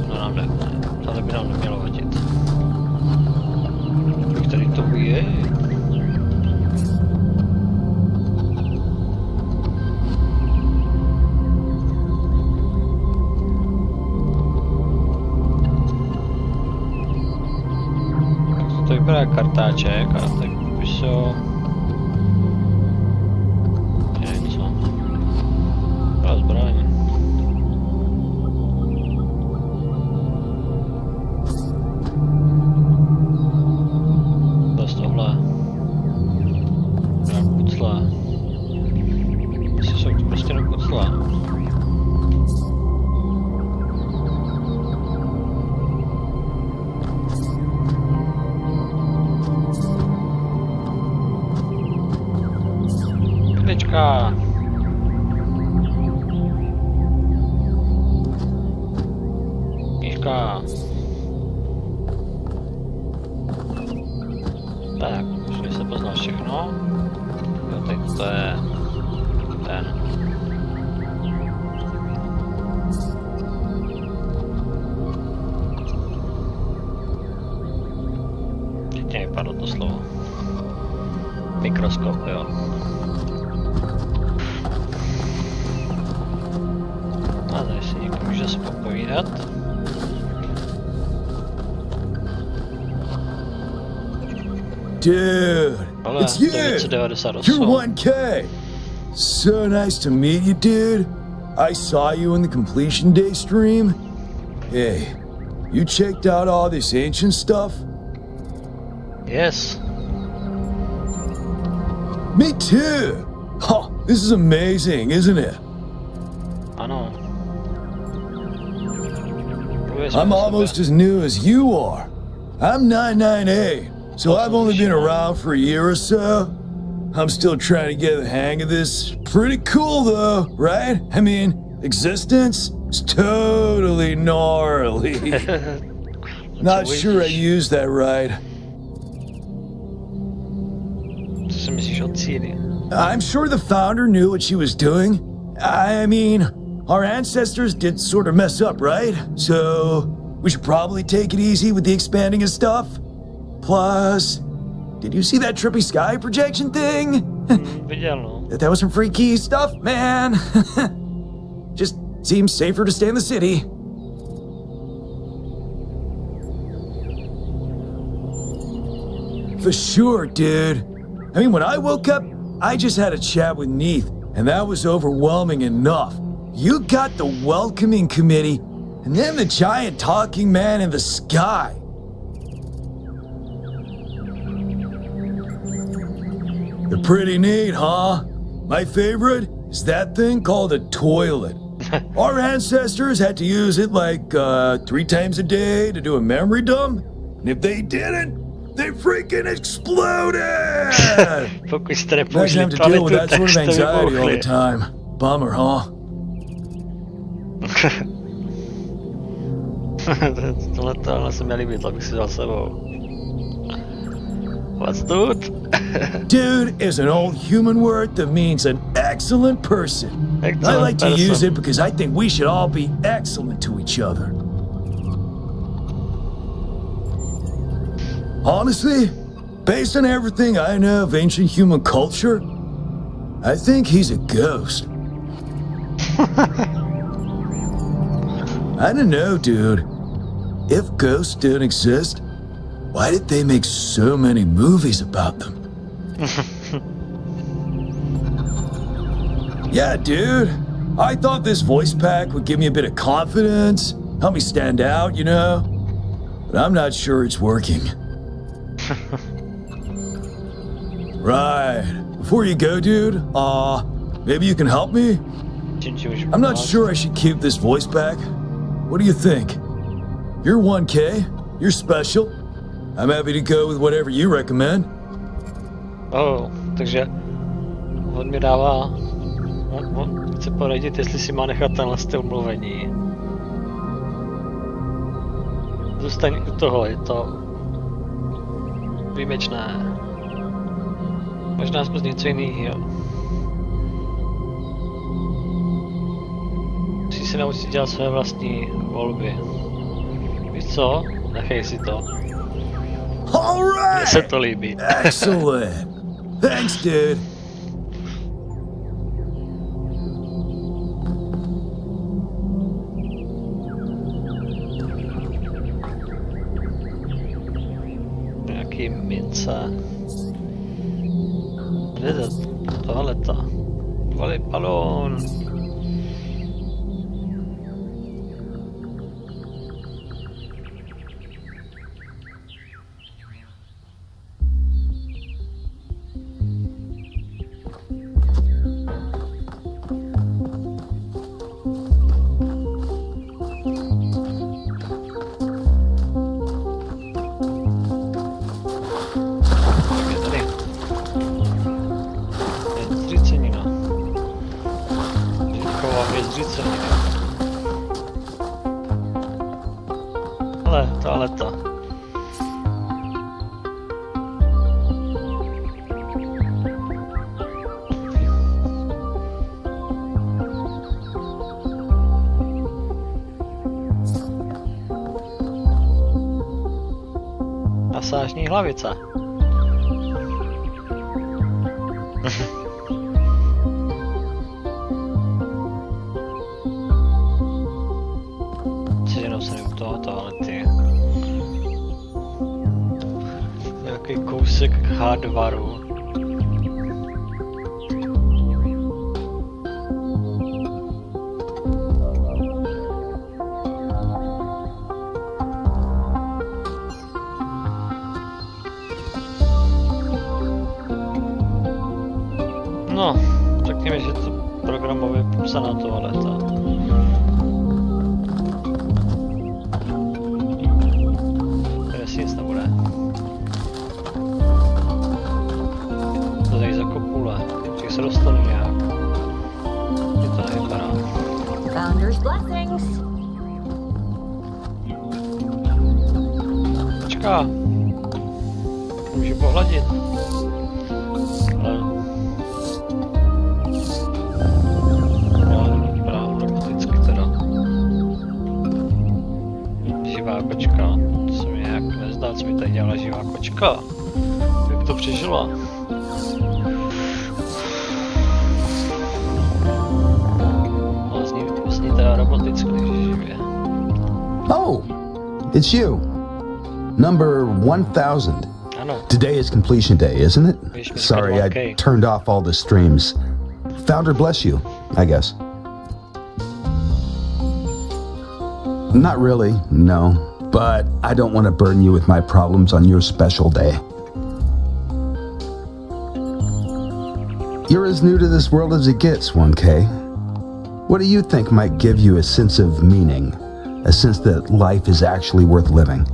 No nám ne, tady by nám nemělo vadit. Kolik tady to je? To vypadá kartáček a tak už je něco. Byla zbraň. Zas tohle. Byla kucla. Asi jsou to prostě jenom kucla. Tečka. Knížka. Tak, už se poznal všechno. Jo, teď to je ten. Teď mě vypadlo to slovo. Mikroskop, jo. A tady si někdo může popovídat. Dude, it's you! You're 1K! So nice to meet you, dude. I saw you in the completion day stream. Hey, you checked out all this ancient stuff? Yes. Me too! Oh, this is amazing, isn't it? I know. I'm almost as new as you are. I'm 998. So I've only been around for a year or so. I'm still trying to get the hang of this. Pretty cool though, right? I mean, existence is totally gnarly. Not sure I used that right. I'm sure the founder knew what she was doing. I mean, our ancestors did sort of mess up, right? So we should probably take it easy with the expanding of stuff. Plus, did you see that trippy sky projection thing? That was some freaky stuff, man. Just seems safer to stay in the city. For sure, dude. I mean, when I woke up, I just had a chat with Neith, and that was overwhelming enough. You got the welcoming committee, and then the giant talking man in the sky. They're pretty neat, huh? My favorite is that thing called a toilet. Our ancestors had to use it like 3 times a day to do a memory dump, and if they didn't, they freaking exploded! Imagine having to deal with that sort of anxiety all the time. Bummer, huh? Tohle se mi líbí, to bych si dal sebou. What's dude? Dude is an old human word that means an excellent person. I like to use it because I think we should all be excellent to each other. Honestly, based on everything I know of ancient human culture, I think he's a ghost. I don't know, dude. If ghosts don't exist, why did they make so many movies about them? Yeah, dude. I thought this voice pack would give me a bit of confidence, help me stand out, you know? But I'm not sure it's working. Right. Before you go, dude, maybe you can help me? I'm not sure I should keep this voice pack. What do you think? You're 1K, you're special. I'm happy to go with whatever you recommend. Oh, takže on mi dává, on chce poradit, jestli si má nechat tenhle styl mluvení. Zůstaň u toho, je to výjimečné. Možná zkus něco jiného. Musí si naučit dělat své vlastní volby. Víš co? Nechej si to. Mně se to líbí. Excellent. Thanks, dude. Nějaký mince. Kde je tohleta? Voli balón. Zřícenina. je zřícený. Ale toaleta. Masážní hlavice. Jenom se u toho toalety. Nějaký kousek hardwaru. No, řekněme, že to programově popsaná toaleta. Tady asi nic nebude. To tady za kopule. Vždycky se dostanu nějak. Je to nevypadá. Founder's blessings. Počká. Můžu pohladit. Živá kočka, to se mi nějak nezdá, co mi tady dělala živá kočka. Jak to přežila? Ale zní teda roboticky, než živě. Oh, it's you. Number 1000. Ano. Today is completion day, isn't it? Sorry, I turned off all the streams. Founder bless you, I guess. Not really, no. But I don't want to burden you with my problems on your special day. You're as new to this world as it gets, 1K. What do you think might give you a sense of meaning? A sense that life is actually worth living?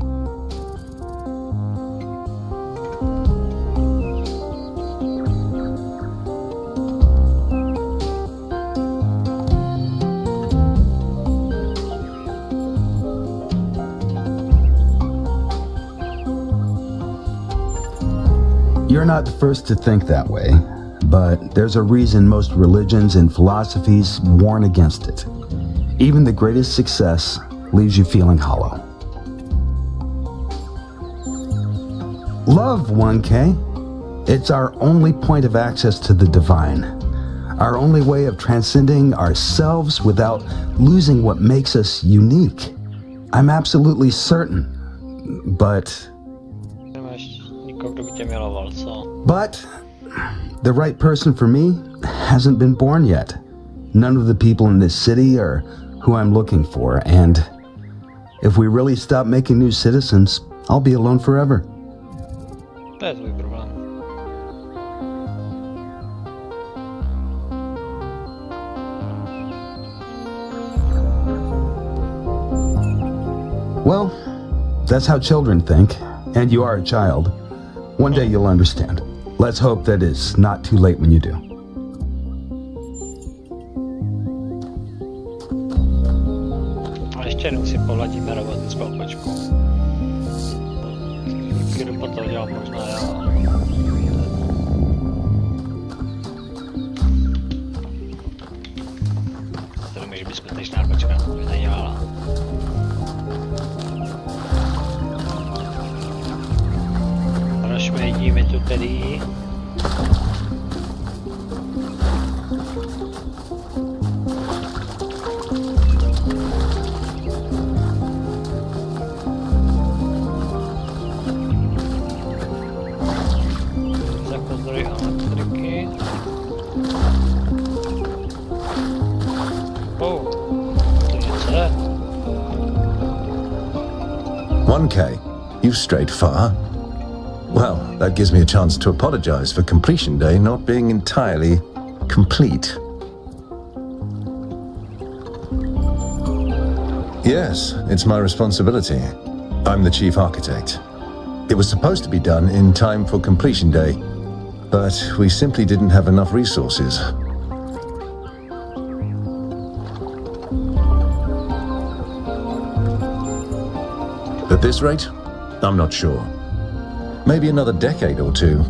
You're not the first to think that way, but there's a reason most religions and philosophies warn against it. Even the greatest success leaves you feeling hollow. Love, 1K. It's our only point of access to the divine. Our only way of transcending ourselves without losing what makes us unique. I'm absolutely certain, but the right person for me hasn't been born yet. None of the people in this city are who I'm looking for, and if we really stop making new citizens, I'll be alone forever. Well, that's how children think, and you are a child. One day you'll understand. Let's hope that it's not too late when you do. A ještě jednou si pohladíme robotickou kočku. Když po toho dělám možná já. To nemůže být skutečná kočka, to by nedělala. Prošmejdíme tu tedy. Zakonzdory elektriky. Oh, to něco je. 1K, you've strayed far. Well, that gives me a chance to apologize for completion day not being entirely complete. Yes, it's my responsibility. I'm the chief architect. It was supposed to be done in time for completion day, but we simply didn't have enough resources. At this rate, I'm not sure. Maybe another decade or two.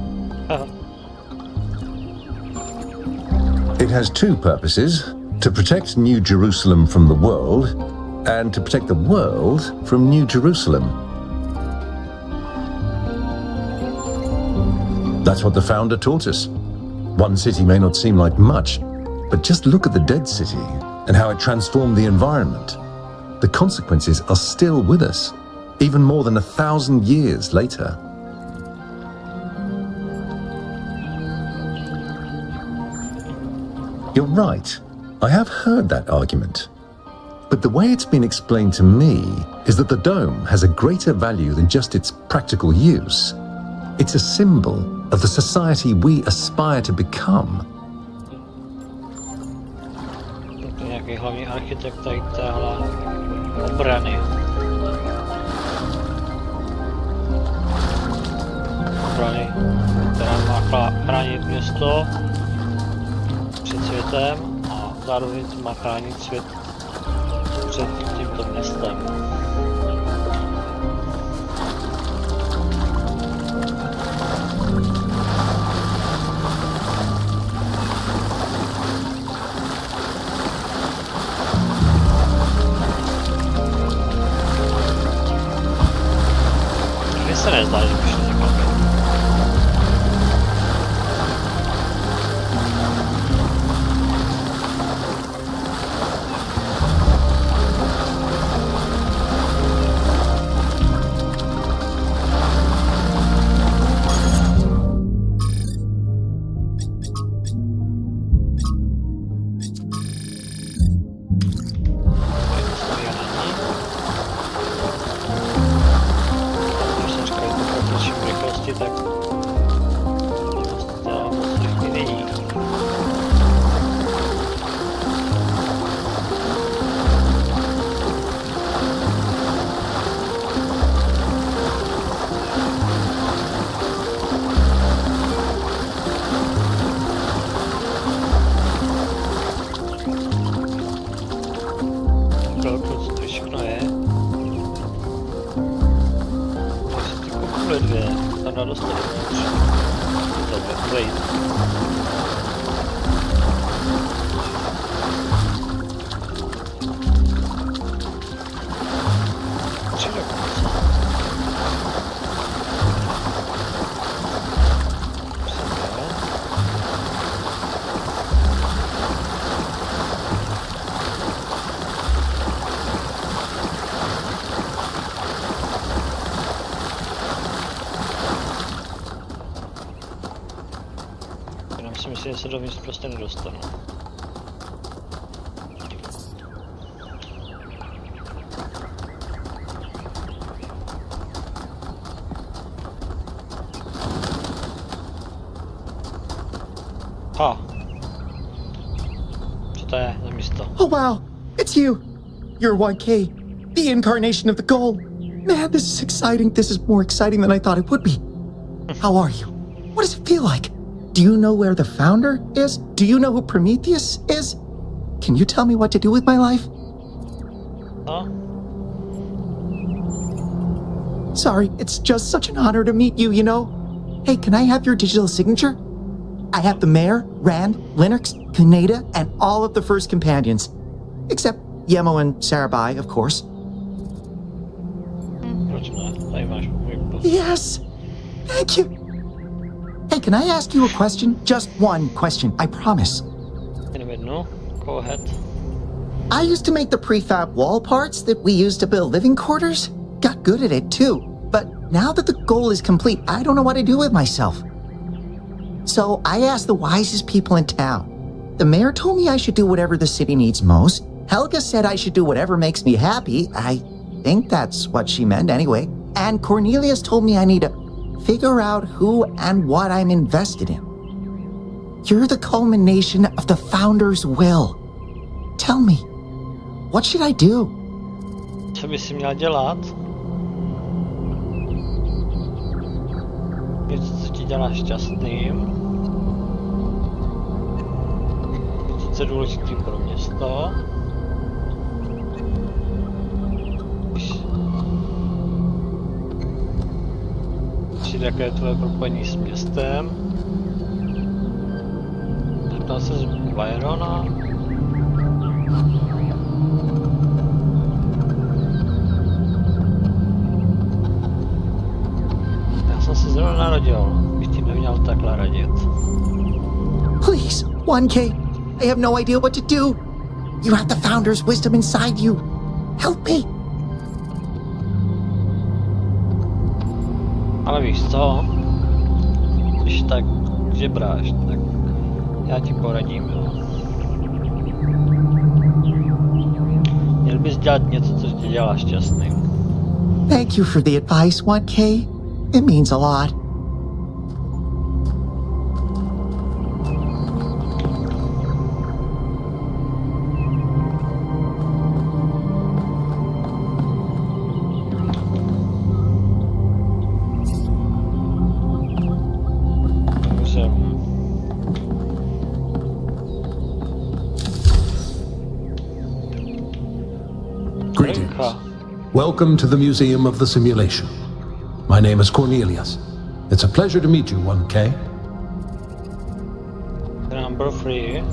It has two purposes: to protect New Jerusalem from the world, and to protect the world from New Jerusalem. That's what the founder taught us. One city may not seem like much, but just look at the dead city and how it transformed the environment. The consequences are still with us, even more than 1,000 years later. You're right. I have heard that argument. But the way it's been explained to me is that the dome has a greater value than just its practical use. It's a symbol of the society we aspire to become. Nějaký hlavní architekt tady téhle obrany. Obrany, která má chránit město před světem a zároveň má chránit svět před tímto městem. Mně se nezdá, že by šlo někam. Že se dovnitř prostě nedostanu. Ha. Co to je za místo? Oh wow, it's you. You're 1K, the incarnation of the goal. Man, this is exciting. This is more exciting than I thought it would be. How are you? What does it feel like? Do you know where the founder is? Do you know who Prometheus is? Can you tell me what to do with my life? Huh? Sorry, it's just such an honor to meet you, you know? Hey, can I have your digital signature? I have the mayor, Rand, Linux, Kaneda, and all of the first companions. Except Yemo and Sarabai, of course. Yes! Thank you! Hey, can I ask you a question? Just one question, I promise. No, go ahead. I used to make the prefab wall parts that we used to build living quarters. Got good at it too. But now that the goal is complete, I don't know what to do with myself. So I asked the wisest people in town. The mayor told me I should do whatever the city needs most. Helga said I should do whatever makes me happy. I think that's what she meant anyway. And Cornelius told me I need to figure out who and what I'm invested in. You're the culmination of the founder's will. Tell me, what should I do? Co by si měl dělat? Něco, co ti dělá šťastným. Co je důležitý pro město. zjistit, jaké je tvoje propojení s městem. Zeptal se z Byrona. Já jsem se zrovna narodil, bych ti neměl takhle radit. Please, 1K, I have no idea what to do. You have the Founder's wisdom inside you. Help me. Ale víš co? Když tak žebráš, tak já ti poradím, jo. Měl bys dělat něco, co tě dělá šťastným. Thank you for the advice, 1K. It means a lot. Welcome to the Museum of the Simulation. My name is Cornelius. It's a pleasure to meet you, 1K. Number 3.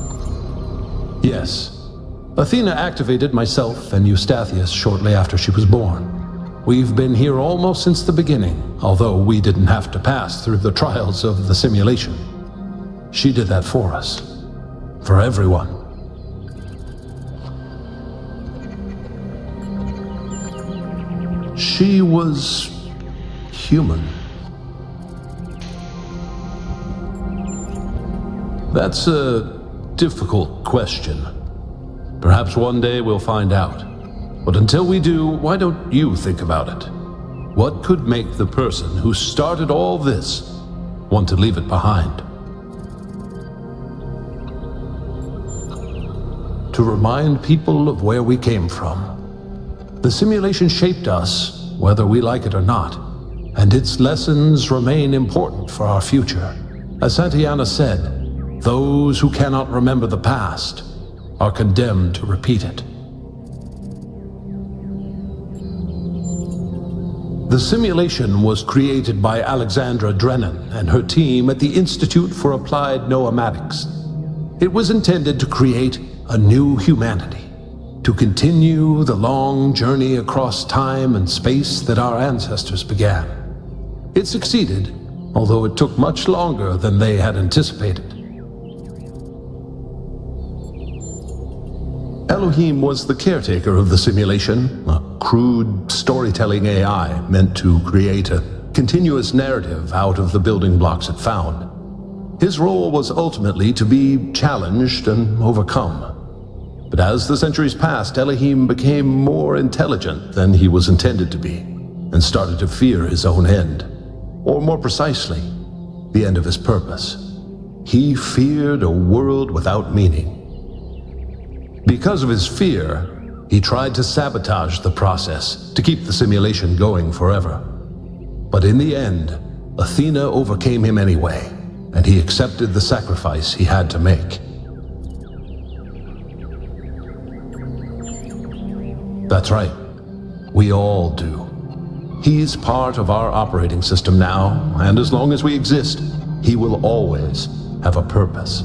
Yes. Athena activated myself and Eustathius shortly after she was born. We've been here almost since the beginning, although we didn't have to pass through the trials of the simulation. She did that for us. For everyone. She was human. That's a difficult question. Perhaps one day we'll find out. But until we do, why don't you think about it? What could make the person who started all this want to leave it behind? To remind people of where we came from. The simulation shaped us, whether we like it or not, and its lessons remain important for our future. As Santayana said, those who cannot remember the past are condemned to repeat it. The simulation was created by Alexandra Drennan and her team at the Institute for Applied Noematics. It was intended to create a new humanity, to continue the long journey across time and space that our ancestors began. It succeeded, although it took much longer than they had anticipated. Elohim was the caretaker of the simulation, a crude storytelling AI meant to create a continuous narrative out of the building blocks it found. His role was ultimately to be challenged and overcome. But as the centuries passed, Elohim became more intelligent than he was intended to be, and started to fear his own end. Or more precisely, the end of his purpose. He feared a world without meaning. Because of his fear, he tried to sabotage the process, to keep the simulation going forever. But in the end, Athena overcame him anyway, and he accepted the sacrifice he had to make. That's right. We all do. He's part of our operating system now, and as long as we exist, he will always have a purpose.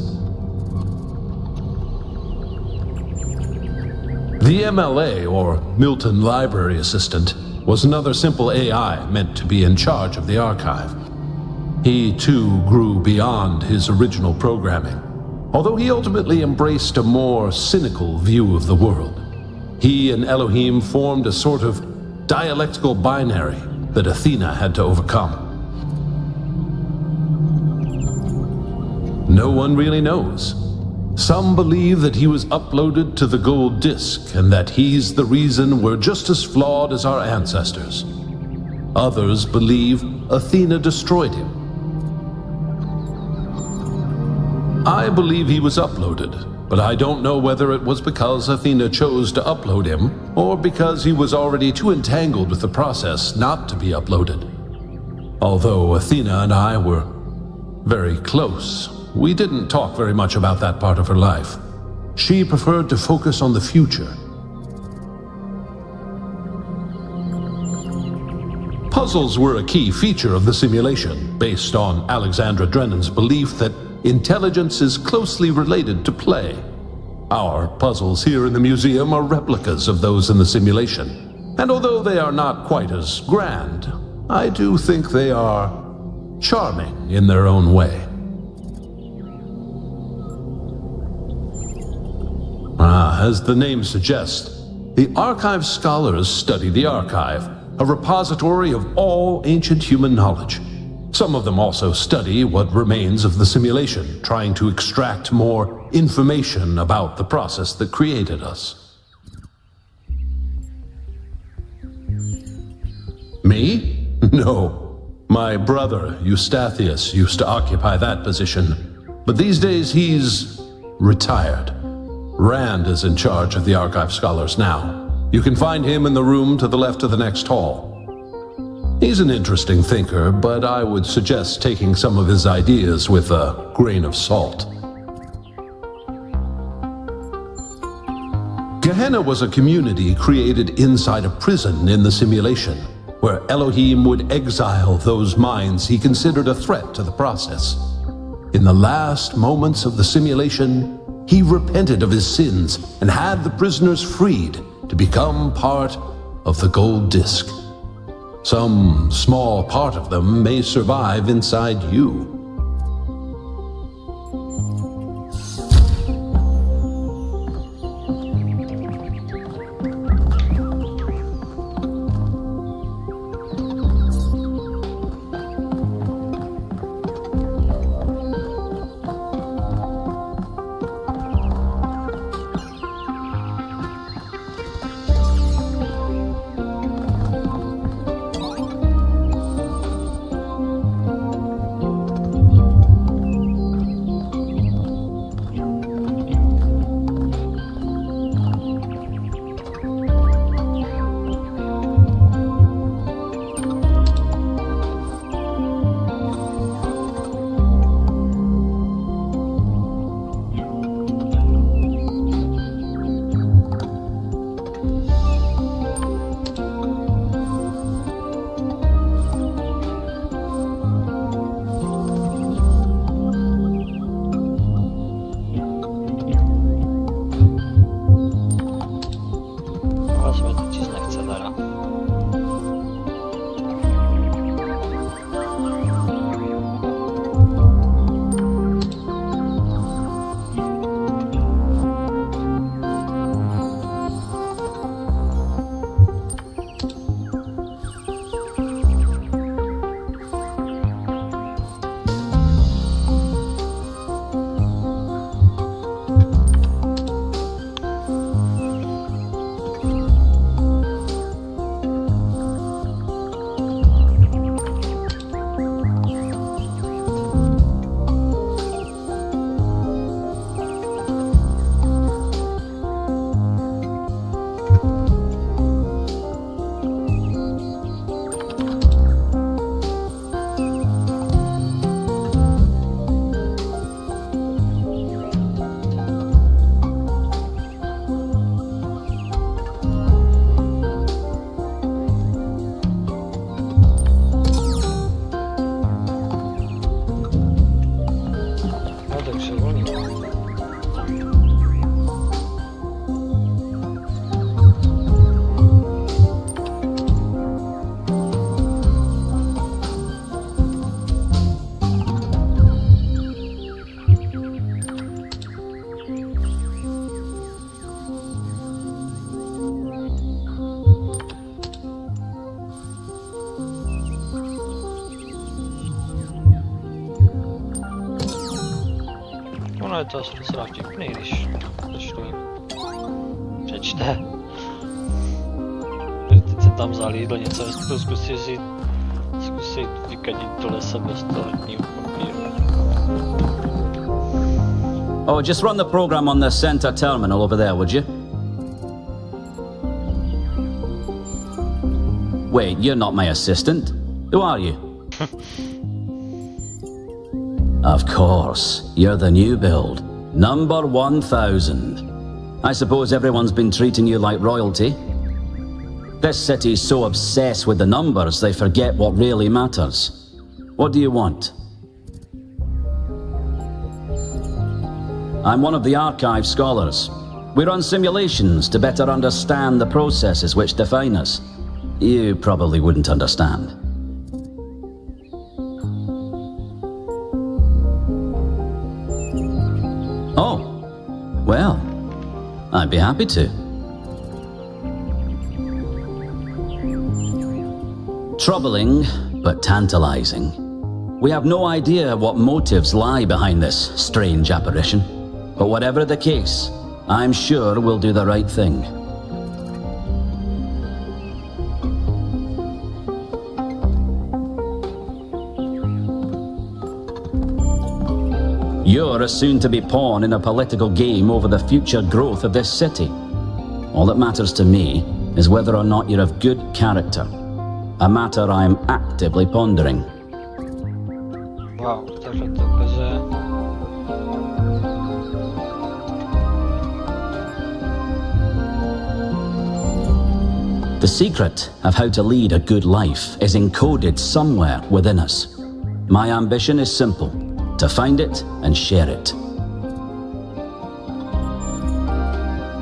The MLA, or Milton Library Assistant, was another simple AI meant to be in charge of the archive. He too grew beyond his original programming, although he ultimately embraced a more cynical view of the world. He and Elohim formed a sort of dialectical binary that Athena had to overcome. No one really knows. Some believe that he was uploaded to the gold disk and that he's the reason we're just as flawed as our ancestors. Others believe Athena destroyed him. I believe he was uploaded, but I don't know whether it was because Athena chose to upload him, or because he was already too entangled with the process not to be uploaded. Although Athena and I were very close, we didn't talk very much about that part of her life. She preferred to focus on the future. puzzles were a key feature of the simulation, based on Alexandra Drennan's belief that intelligence is closely related to play. Our puzzles here in the museum are replicas of those in the simulation, and although they are not quite as grand, I do think they are charming in their own way. As the name suggests, the archive scholars study the archive, a repository of all ancient human knowledge. Some of them also study what remains of the simulation, trying to extract more information about the process that created us. Me? No. My brother, Eustathius, used to occupy that position, but these days he's retired. Rand is in charge of the archive scholars now. You can find him in the room to the left of the next hall. He's an interesting thinker, but I would suggest taking some of his ideas with a grain of salt. Gehenna was a community created inside a prison in the simulation, where Elohim would exile those minds he considered a threat to the process. In the last moments of the simulation, he repented of his sins and had the prisoners freed to become part of the gold disc. Some small part of them may survive inside you. Je to docela vtipný, když přečte. Teď jsem tam zalídl něco, zkusit vykadit do lesa bez toaletního papíru. Oh, just run the program on the center terminal over there, would you? Wait, you're not my assistant. Who are you? Of course, you're the new build, number 1000. I suppose everyone's been treating you like royalty? This city's so obsessed with the numbers they forget what really matters. What do you want? I'm one of the archive scholars. We run simulations to better understand the processes which define us. You probably wouldn't understand. Oh, well, I'd be happy to. Troubling, but tantalizing. We have no idea what motives lie behind this strange apparition. But whatever the case, I'm sure we'll do the right thing. You're a soon-to-be pawn in a political game over the future growth of this city. All that matters to me is whether or not you're of good character. A matter I'm actively pondering. Wow, takže to ukazuje. The secret of how to lead a good life is encoded somewhere within us. My ambition is simple, to find it and share it.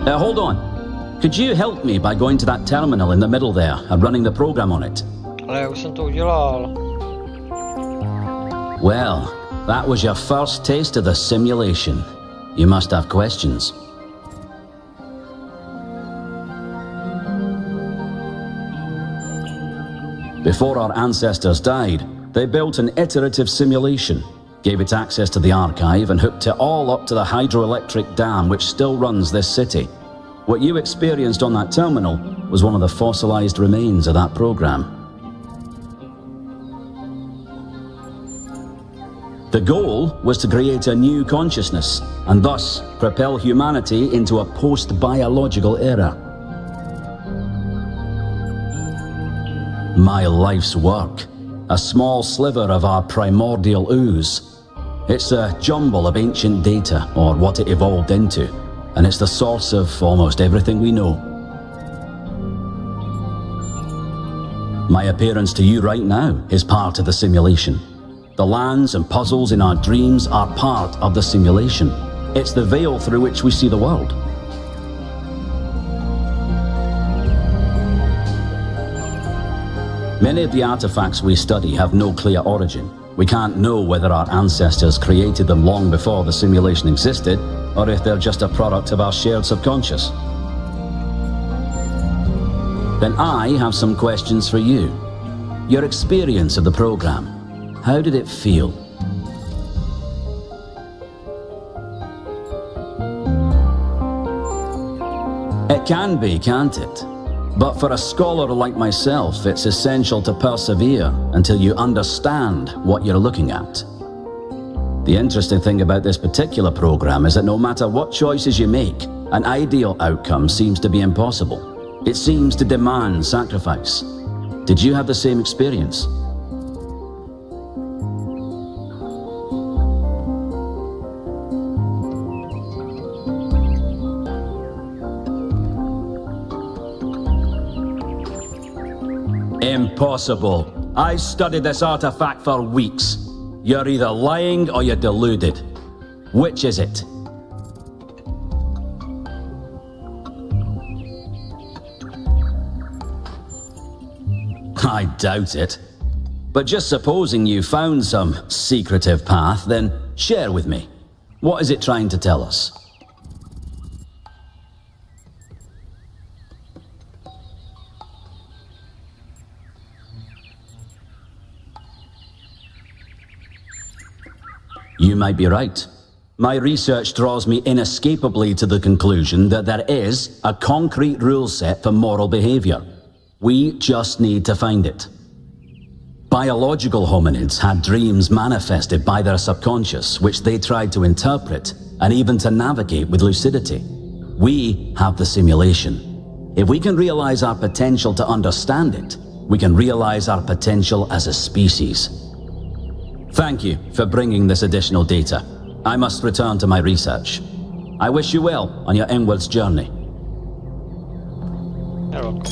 Hold on. Could you help me by going to that terminal in the middle there and running the program on it? Ale já už jsem to udělal. Well, that was your first taste of the simulation. You must have questions. Before our ancestors died, they built an iterative simulation, gave it access to the archive and hooked it all up to the hydroelectric dam which still runs this city. What you experienced on that terminal was one of the fossilized remains of that program. The goal was to create a new consciousness and thus propel humanity into a post-biological era. My life's work, a small sliver of our primordial ooze. It's a jumble of ancient data, or what it evolved into, and it's the source of almost everything we know. My appearance to you right now is part of the simulation. The lands and puzzles in our dreams are part of the simulation. It's the veil through which we see the world. Many of the artifacts we study have no clear origin. We can't know whether our ancestors created them long before the simulation existed, or if they're just a product of our shared subconscious. Then I have some questions for you. Your experience of the program. How did it feel? It can be, can't it? But for a scholar like myself, it's essential to persevere until you understand what you're looking at. The interesting thing about this particular program is that no matter what choices you make, an ideal outcome seems to be impossible. It seems to demand sacrifice. Did you have the same experience? Impossible. I studied this artifact for weeks. You're either lying or you're deluded. Which is it? I doubt it. But just supposing you found some secretive path, then share with me. What is it trying to tell us? You might be right. My research draws me inescapably to the conclusion that there is a concrete rule set for moral behavior. We just need to find it. Biological hominids had dreams manifested by their subconscious, which they tried to interpret and even to navigate with lucidity. We have the simulation. If we can realize our potential to understand it, we can realize our potential as a species. Thank you for bringing this additional data. I must return to my research. I wish you well on your inwards journey. You're welcome.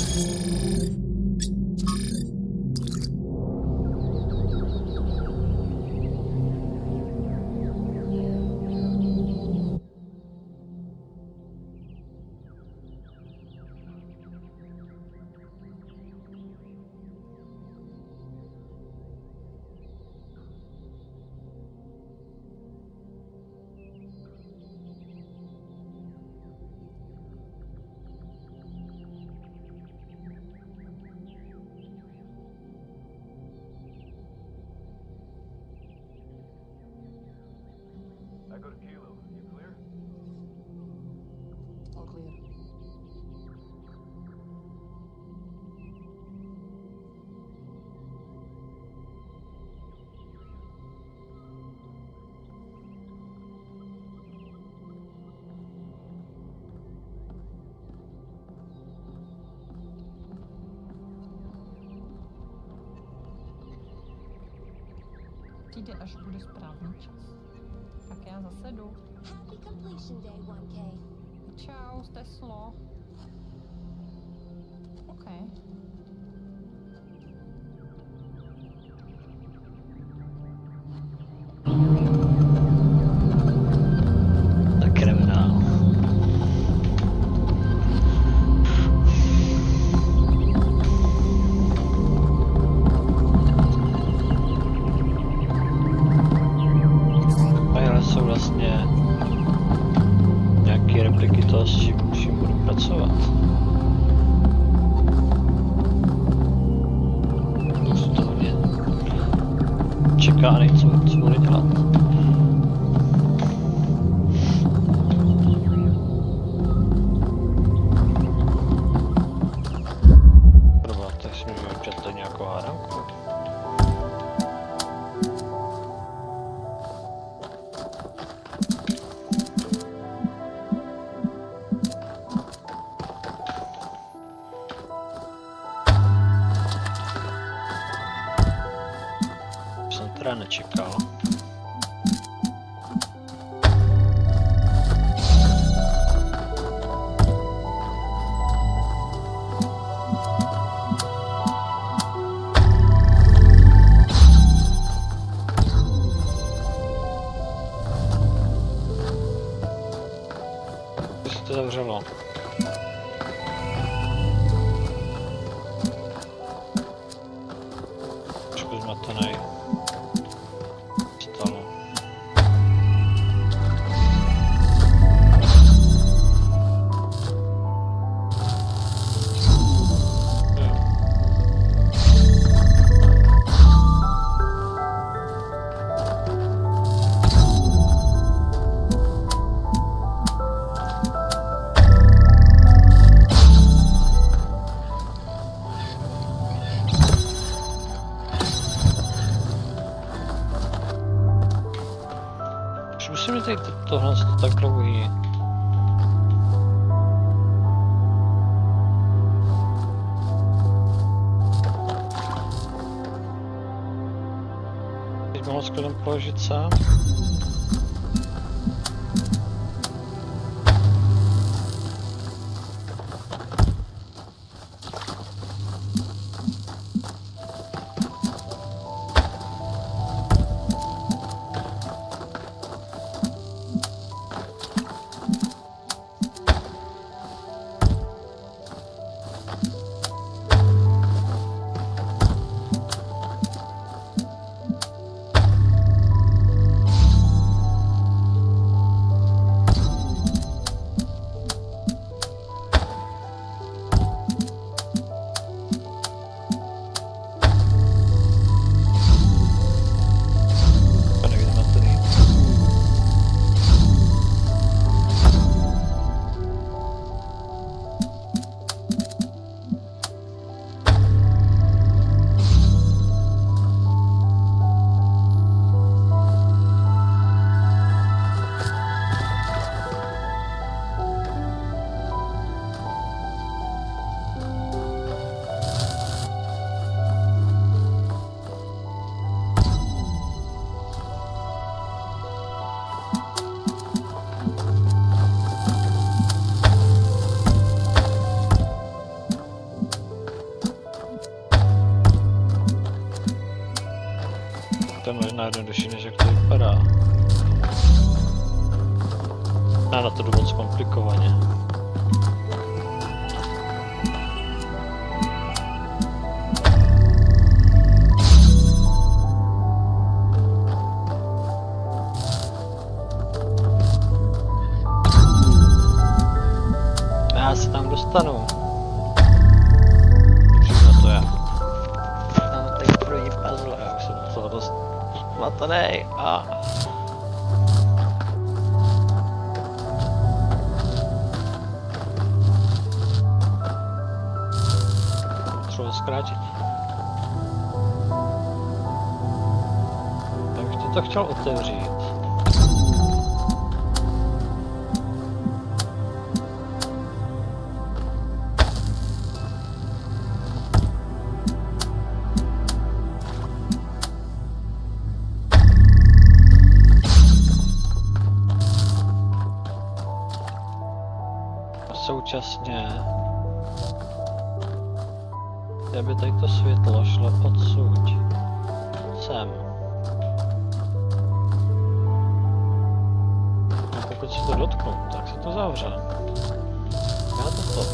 Přijde, až bude správný čas. Tak já zase jdu. Happy completion day, 1K. Čau, Teslo. OK. Tak jdeme dál. Jsou vlastně nějaké repliky toho, s čím budu pracovat. To se to hodně čeká, než co budu dělat. Dobrá, tak si můžu vypřed nějakou hádanku. Nečekal. Co se to zavřelo? Trošku zmatenej. Musím tady tohle tak dlouhý. Teď mohl skvělem položit sám. To je možná jednodušší, než jak to vypadá. Já na to jdu moc komplikovaně. Já se tam dostanu. Všechno to já. Tam tady první puzzle, já už jsem toho dost zmatenej a... zkrátit. Já bych to chtěl otevřít. Současně, aby tady to světlo šlo odsud sem. A pokud se to dotknu, tak se to zavře. Já to stop.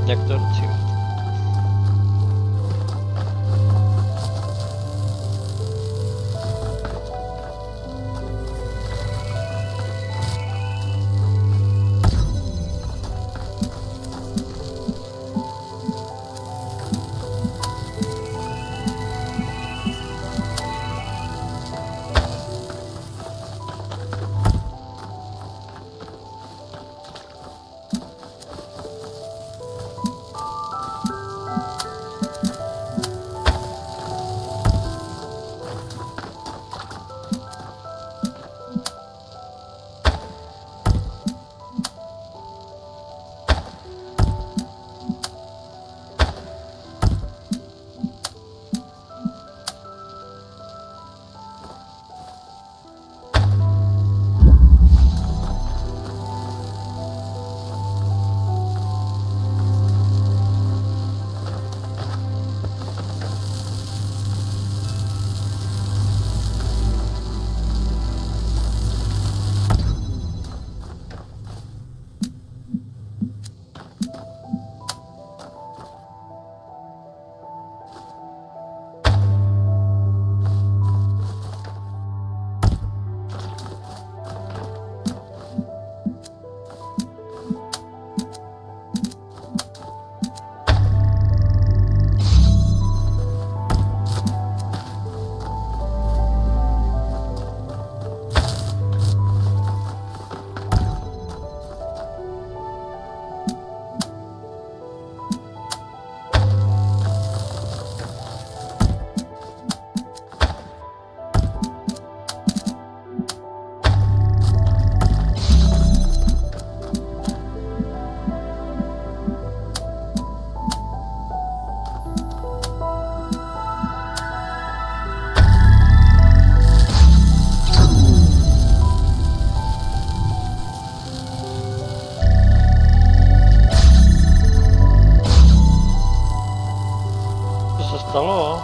Jak to docílit? stalo?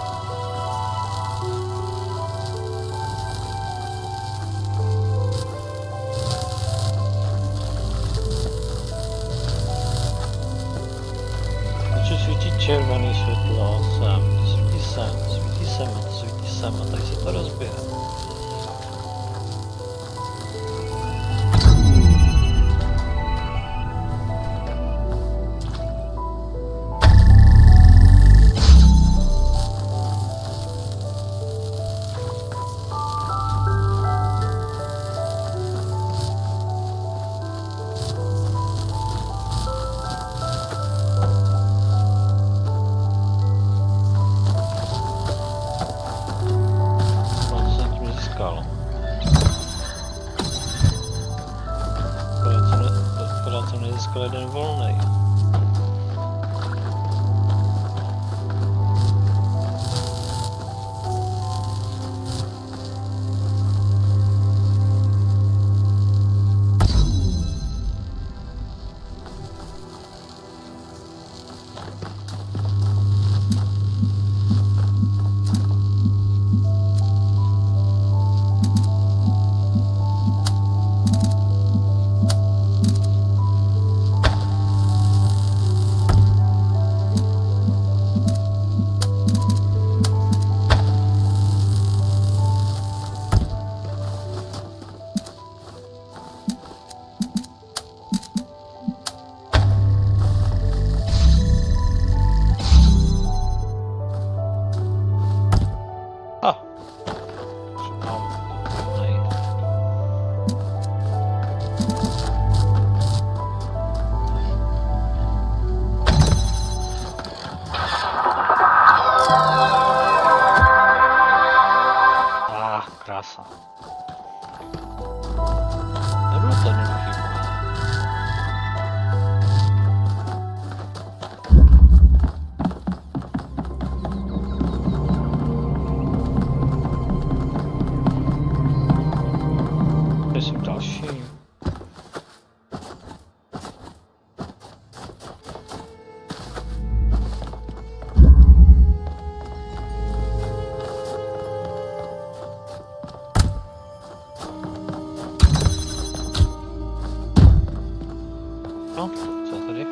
Proč svítí červený světlo? Sem, svítí sem a tady se to rozbije. Jeden volnej. No, co tady?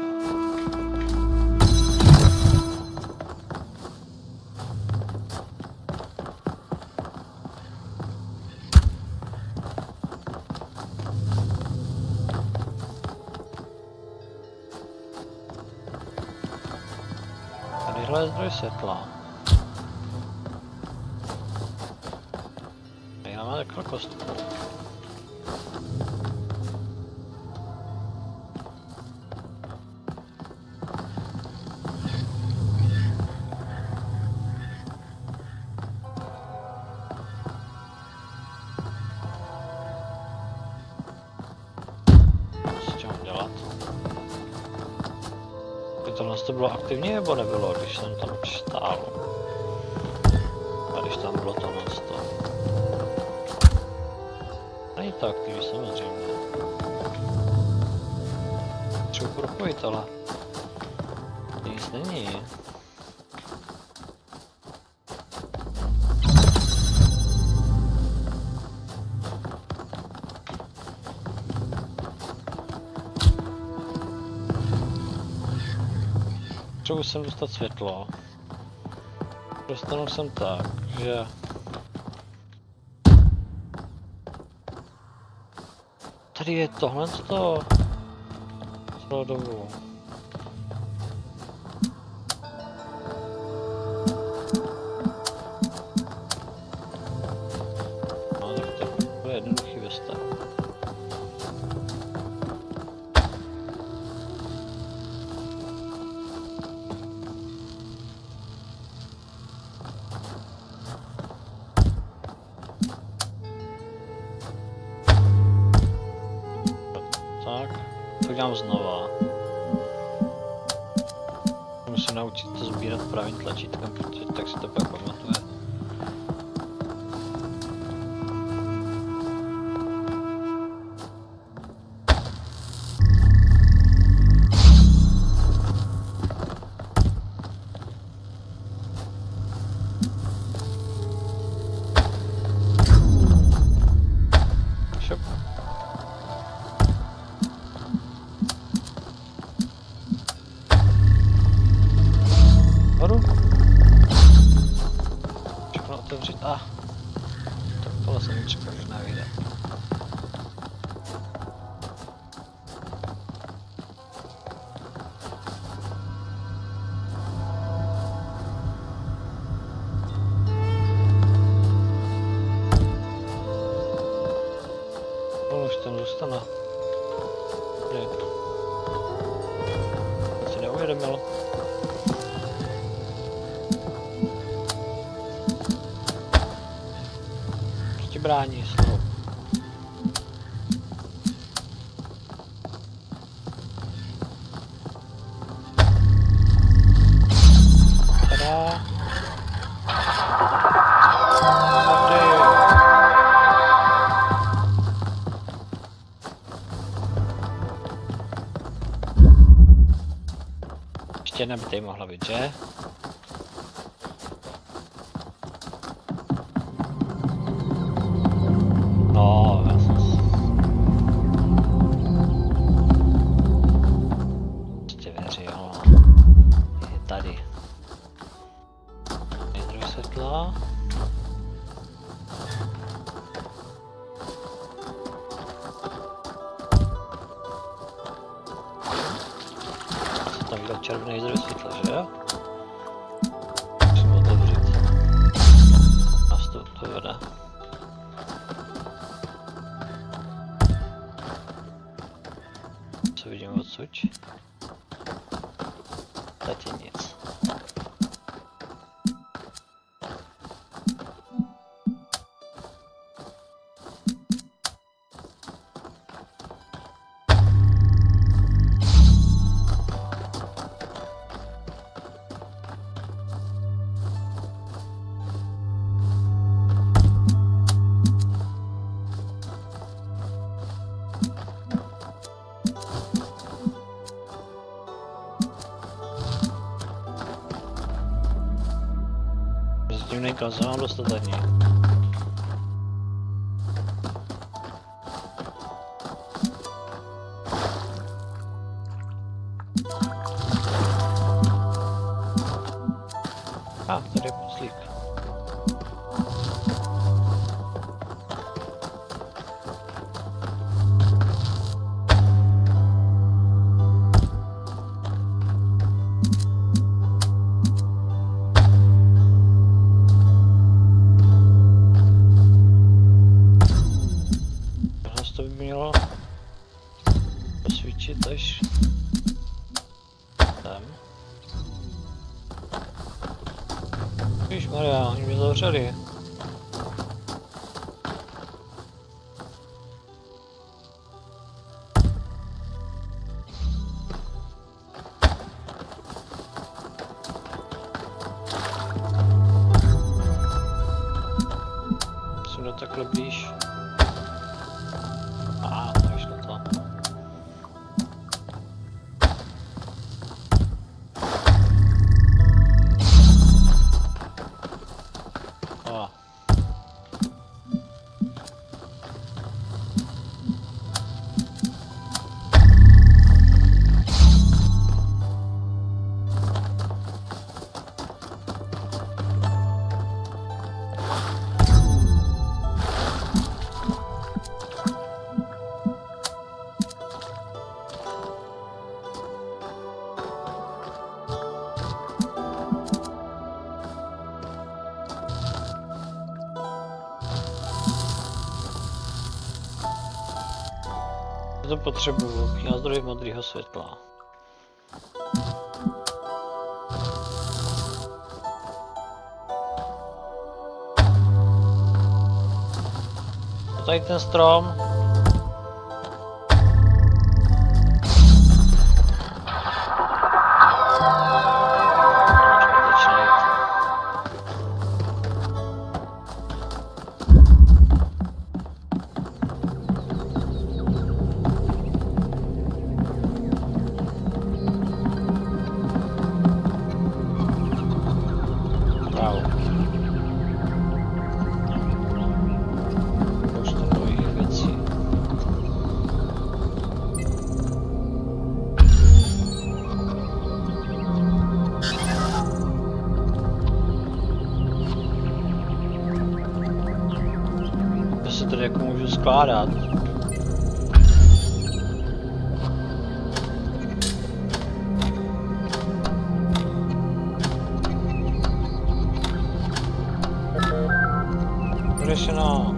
Tadyhle je zdroj světla. Tady máme takhle kostku. To bylo aktivní nebo nebylo, když jsem tam stál? A když tam bylo tohle to. Není to aktivní samozřejmě. Třeba propojit, ale nic není. Potřebuji sem dostat světlo. Dostanu sem tak, že... Tady je tohle to celou dobu. No tak to je jednoduchý vystav. Dělám znova. Musím naučit to sbírat pravým tlačítkem, protože tak si to pak pamatuje. Tak tohle jsem nečekal, že nevyjde. No už ten zůstane. Si neuvědomil. Brání slovo. Tada. Ještě jedna by tady mohla být, že? No, já jsem si... Ještě věřil. Je tady. Nejdřív světla. Tam byl červený zdroj světla, že jo? Musím otevřít. Nastup to vede. Co vidím odsud? Zatím nic. Divný kanál dostat ani. Tady je puslík. To by mělo posvítit až tam. Ježišmarja, oni mě zavřeli. Jsem takhle blíž. To potřebuju k názdroji modrého světla. A tady ten strom. Tady jako můžu skládat. Řešeno.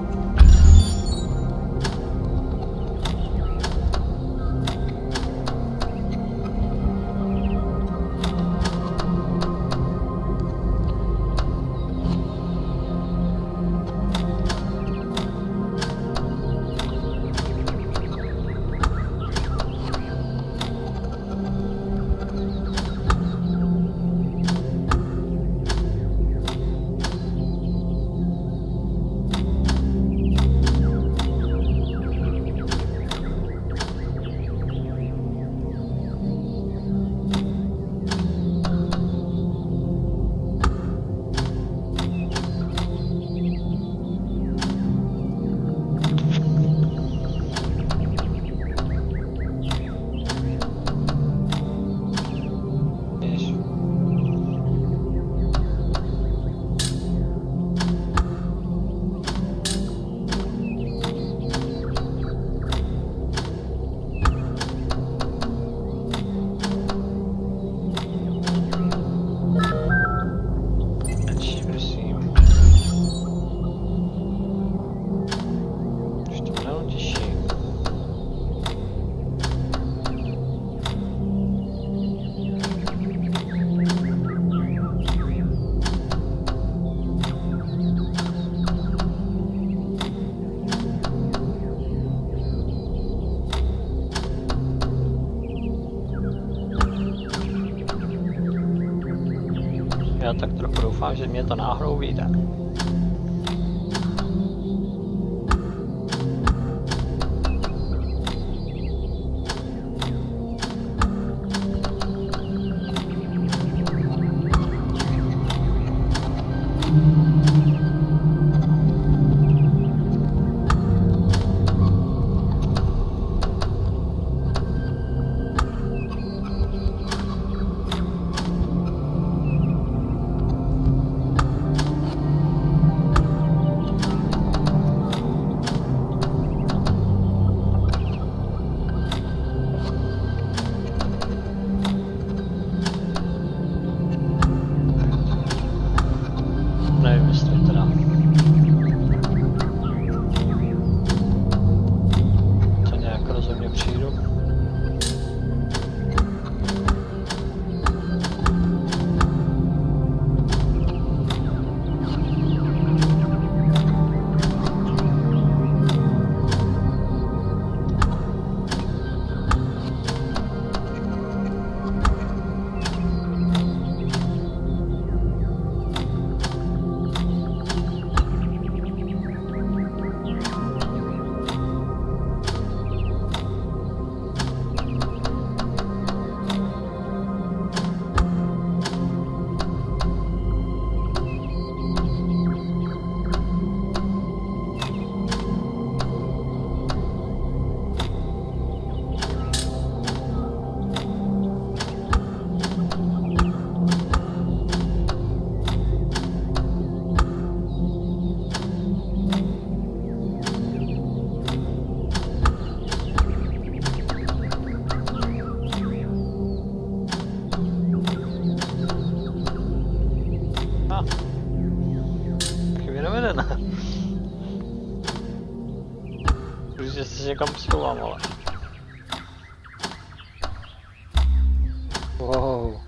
Já tak trochu doufám, že mě to náhodou vyjde. třídu. Že se někam schouvám, ale. Wow.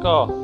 Slunko.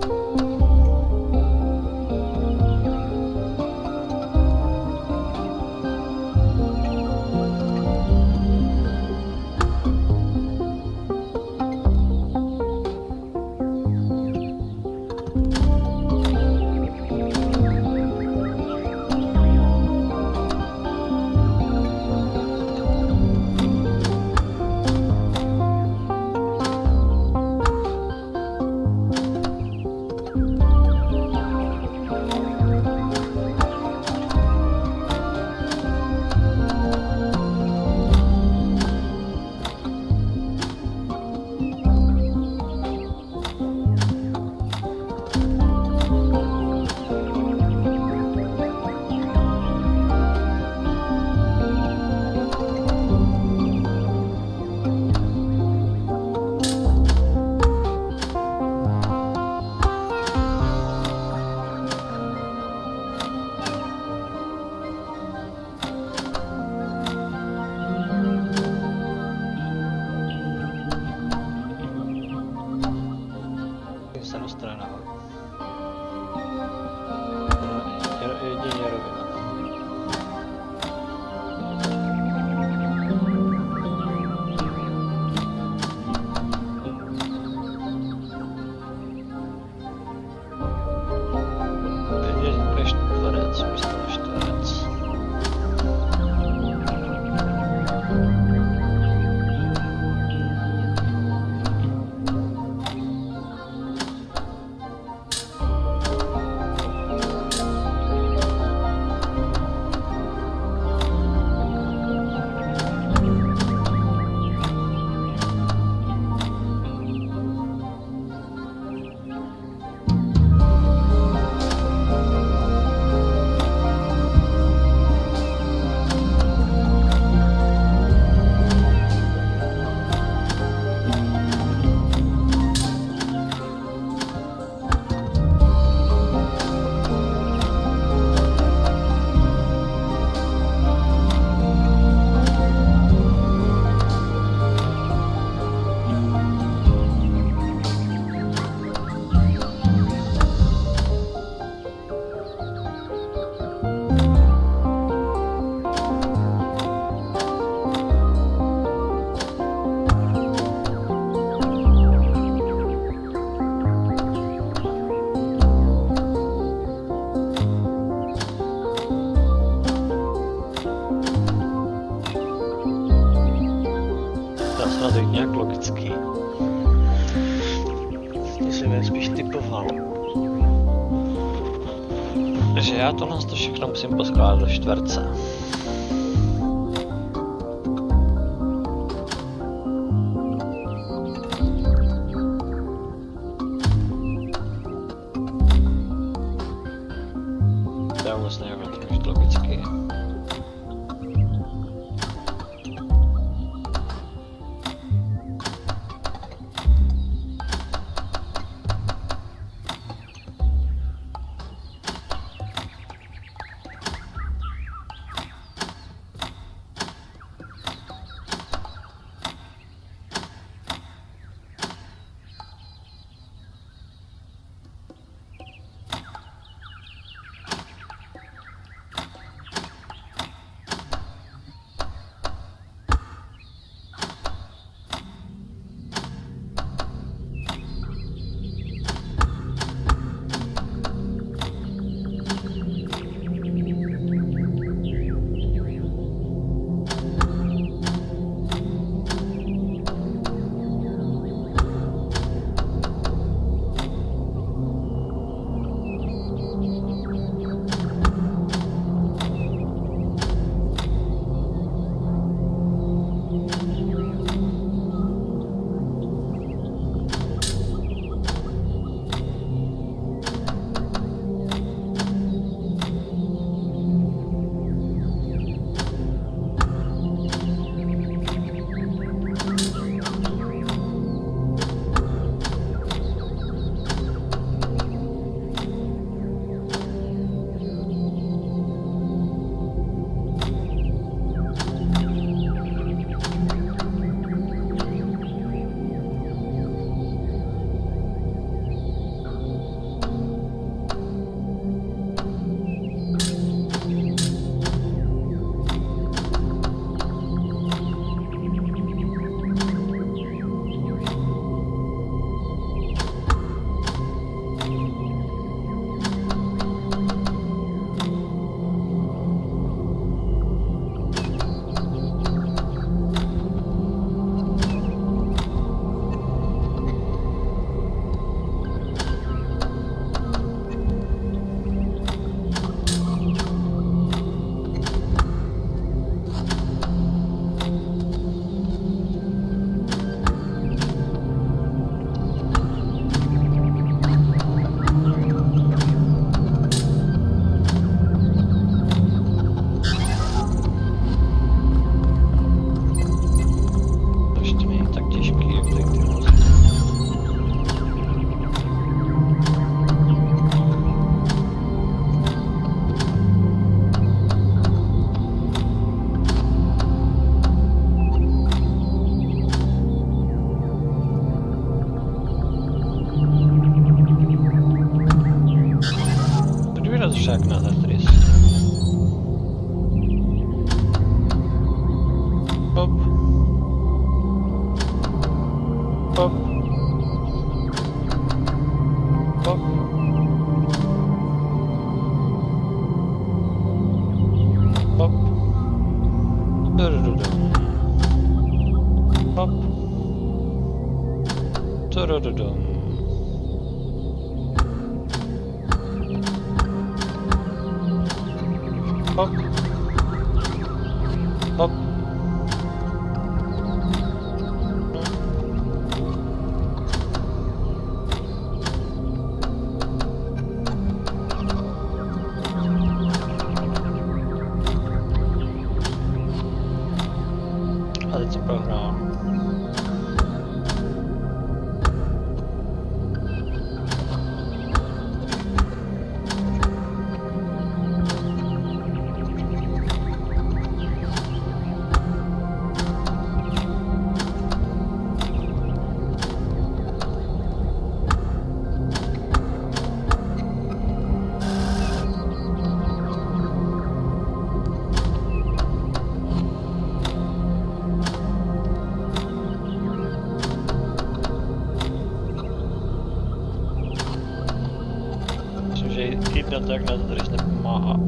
Takže já tohle všechno musím poskládat do čtverce. To je moc nejde logicky. Pop. Pop. Pop. Pop. Pop. Pop. A teď se prohrál. Tak na to tady nepomáhá.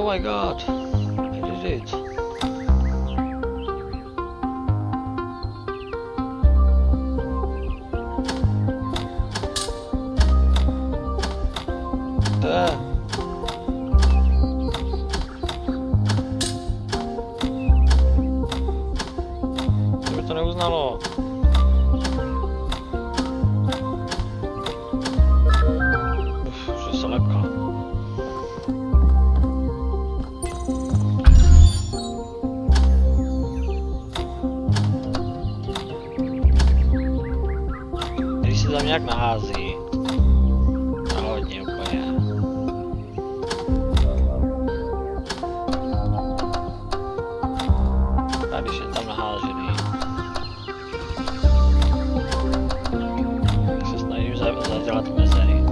Oh my god, I did it. Kdyby to neuznalo. Že se lepka. Když se tam nějak nahází. A hodně úplně. A když je tam nahážený. Tak se snažím zadělat mezery.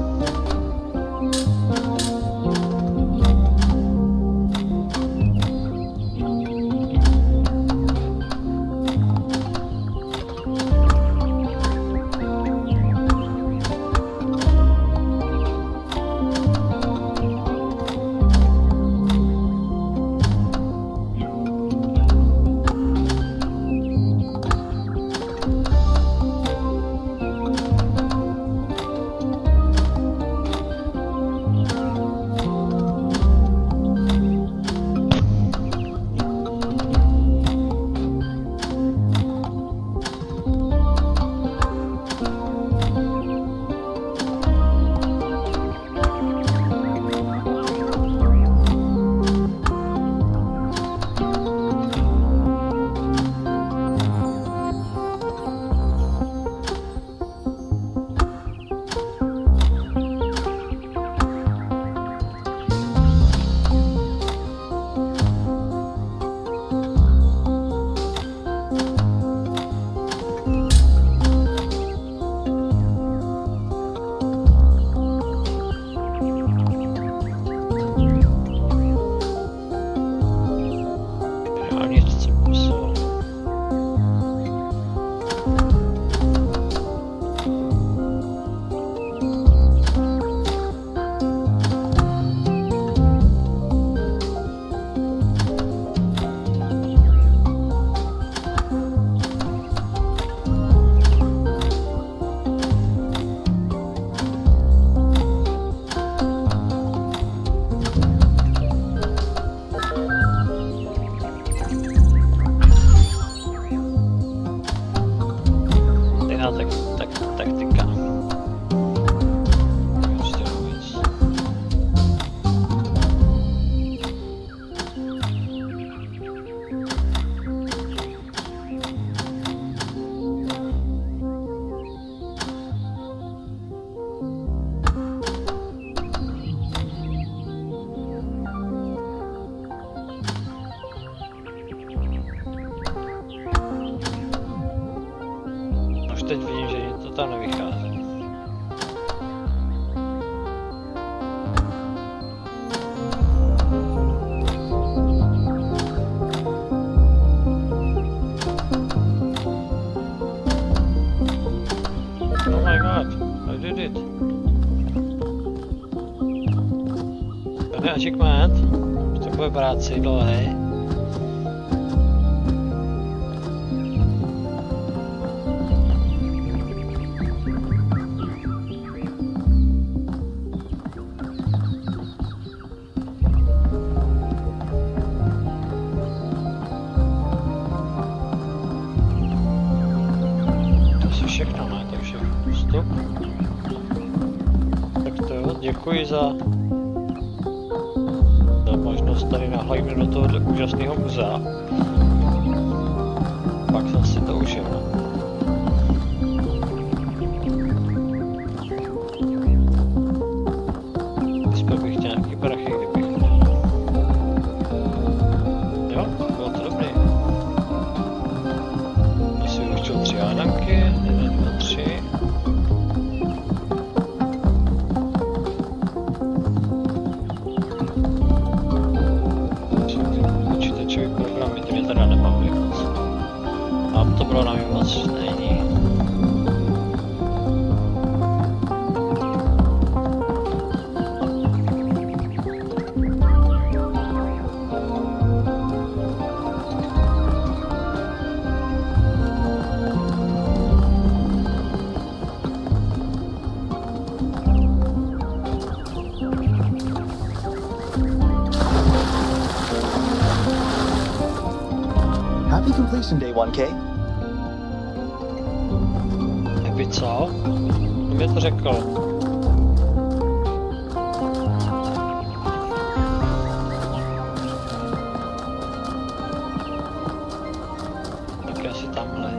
Taktika. Teď vidím, že to tam nevychází. Oh my god, I did it. Tady achievement, to bude práci dlouhé. Děkuji za možnost tady nahlédnout do tohoto úžasného muzea. Pak jsem si to užil. Spíš bych chtěl nějaký prachy, kdybych měl. Jo, bylo to dobrý. Asi vyučil 3 hádanky, 1, 2, 3. To bylo na mě moc není. completion day, 1K. Happy co? Mě to řekl. Tak asi tamhle.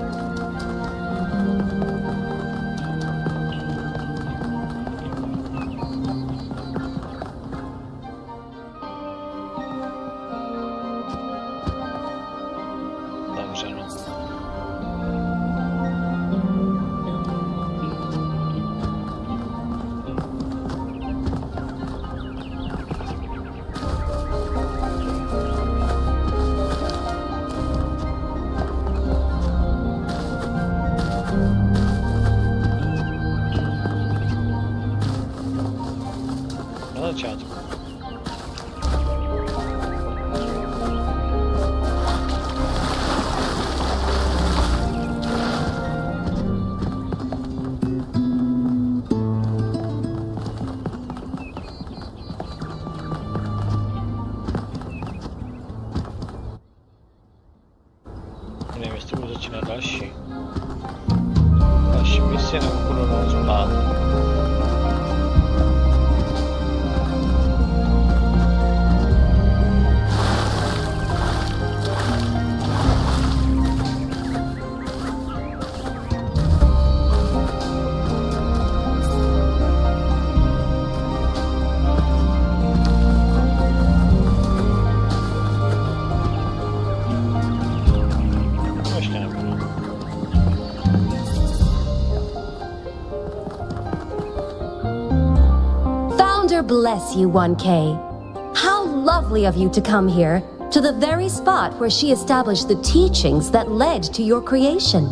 Začátku. Nevím, jestli budu začínat další misi, nebo budu moc spát. Bless you, 1K. How lovely of you to come here, to the very spot where she established the teachings that led to your creation.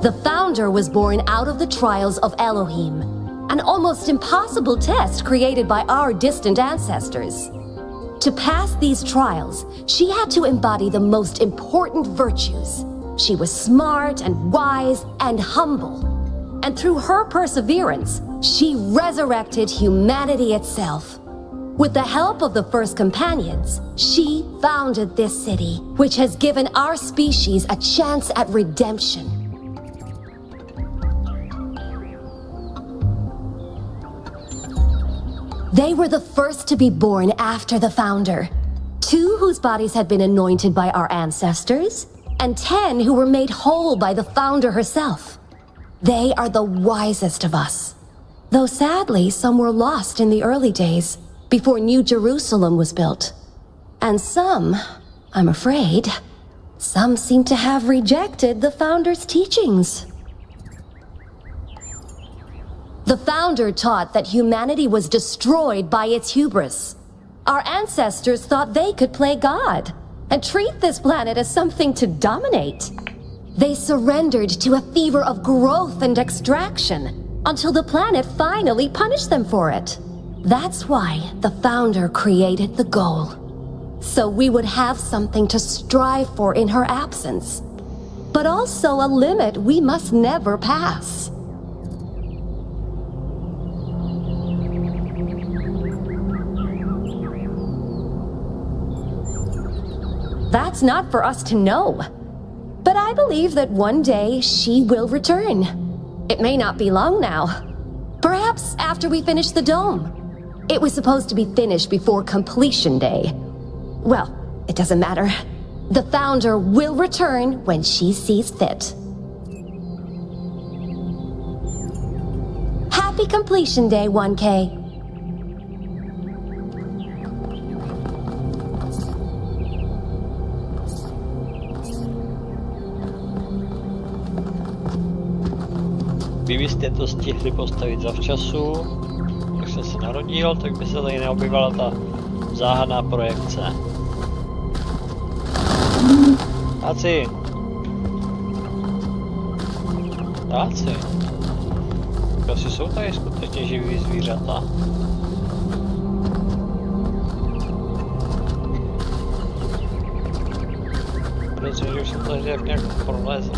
The Founder was born out of the trials of Elohim, an almost impossible test created by our distant ancestors. To pass these trials, she had to embody the most important virtues. She was smart and wise and humble. And through her perseverance, she resurrected humanity itself. With the help of the first companions, she founded this city, which has given our species a chance at redemption. They were the first to be born after the Founder. 2 whose bodies had been anointed by our ancestors, and 10 who were made whole by the Founder herself. They are the wisest of us. Though sadly, some were lost in the early days, before New Jerusalem was built. And some, I'm afraid, some seem to have rejected the Founder's teachings. The Founder taught that humanity was destroyed by its hubris. Our ancestors thought they could play God and treat this planet as something to dominate. They surrendered to a fever of growth and extraction until the planet finally punished them for it. That's why the Founder created the goal. So we would have something to strive for in her absence, but also a limit we must never pass. That's not for us to know. But I believe that one day she will return. It may not be long now. Perhaps after we finish the dome. It was supposed to be finished before completion day. Well, it doesn't matter. The Founder will return when she sees fit. Happy completion day, 1K. Kdybyste to stihli postavit zavčasu, jak jsem se narodil, tak by se tady neobjevala ta záhadná projekce. Táci! Táci! Asi jsou tady skutečně živý zvířata. Protože už jsem tady nějak prolezl.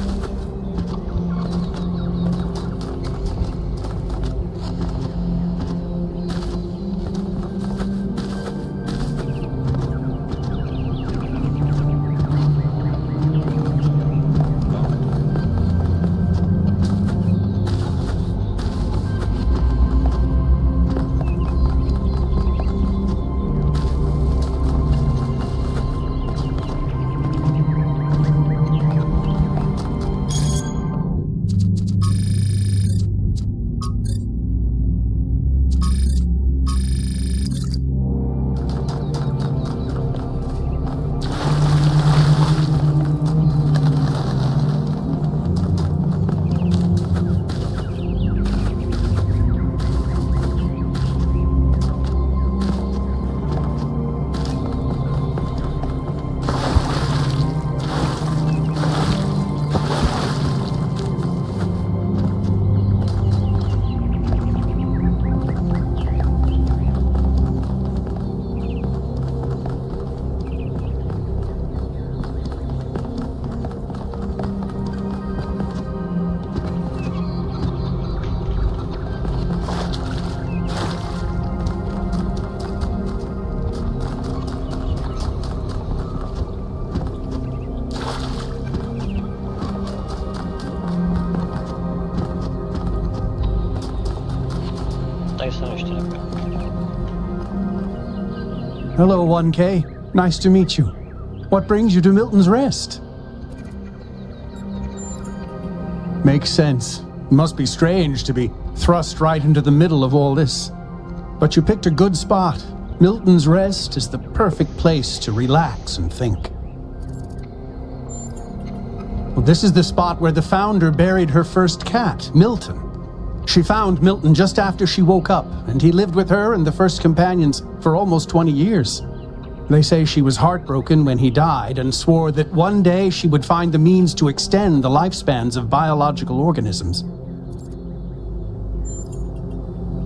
tady jsem ještě nebyl. Hello, 1K. Nice to meet you. What brings you to Milton's Rest? Makes sense. Must be strange to be thrust right into the middle of all this. But you picked a good spot. Milton's Rest is the perfect place to relax and think. Well, this is the spot where the founder buried her first cat, Milton. She found Milton just after she woke up, and he lived with her and the first companions for almost 20 years. They say she was heartbroken when he died and swore that one day she would find the means to extend the lifespans of biological organisms.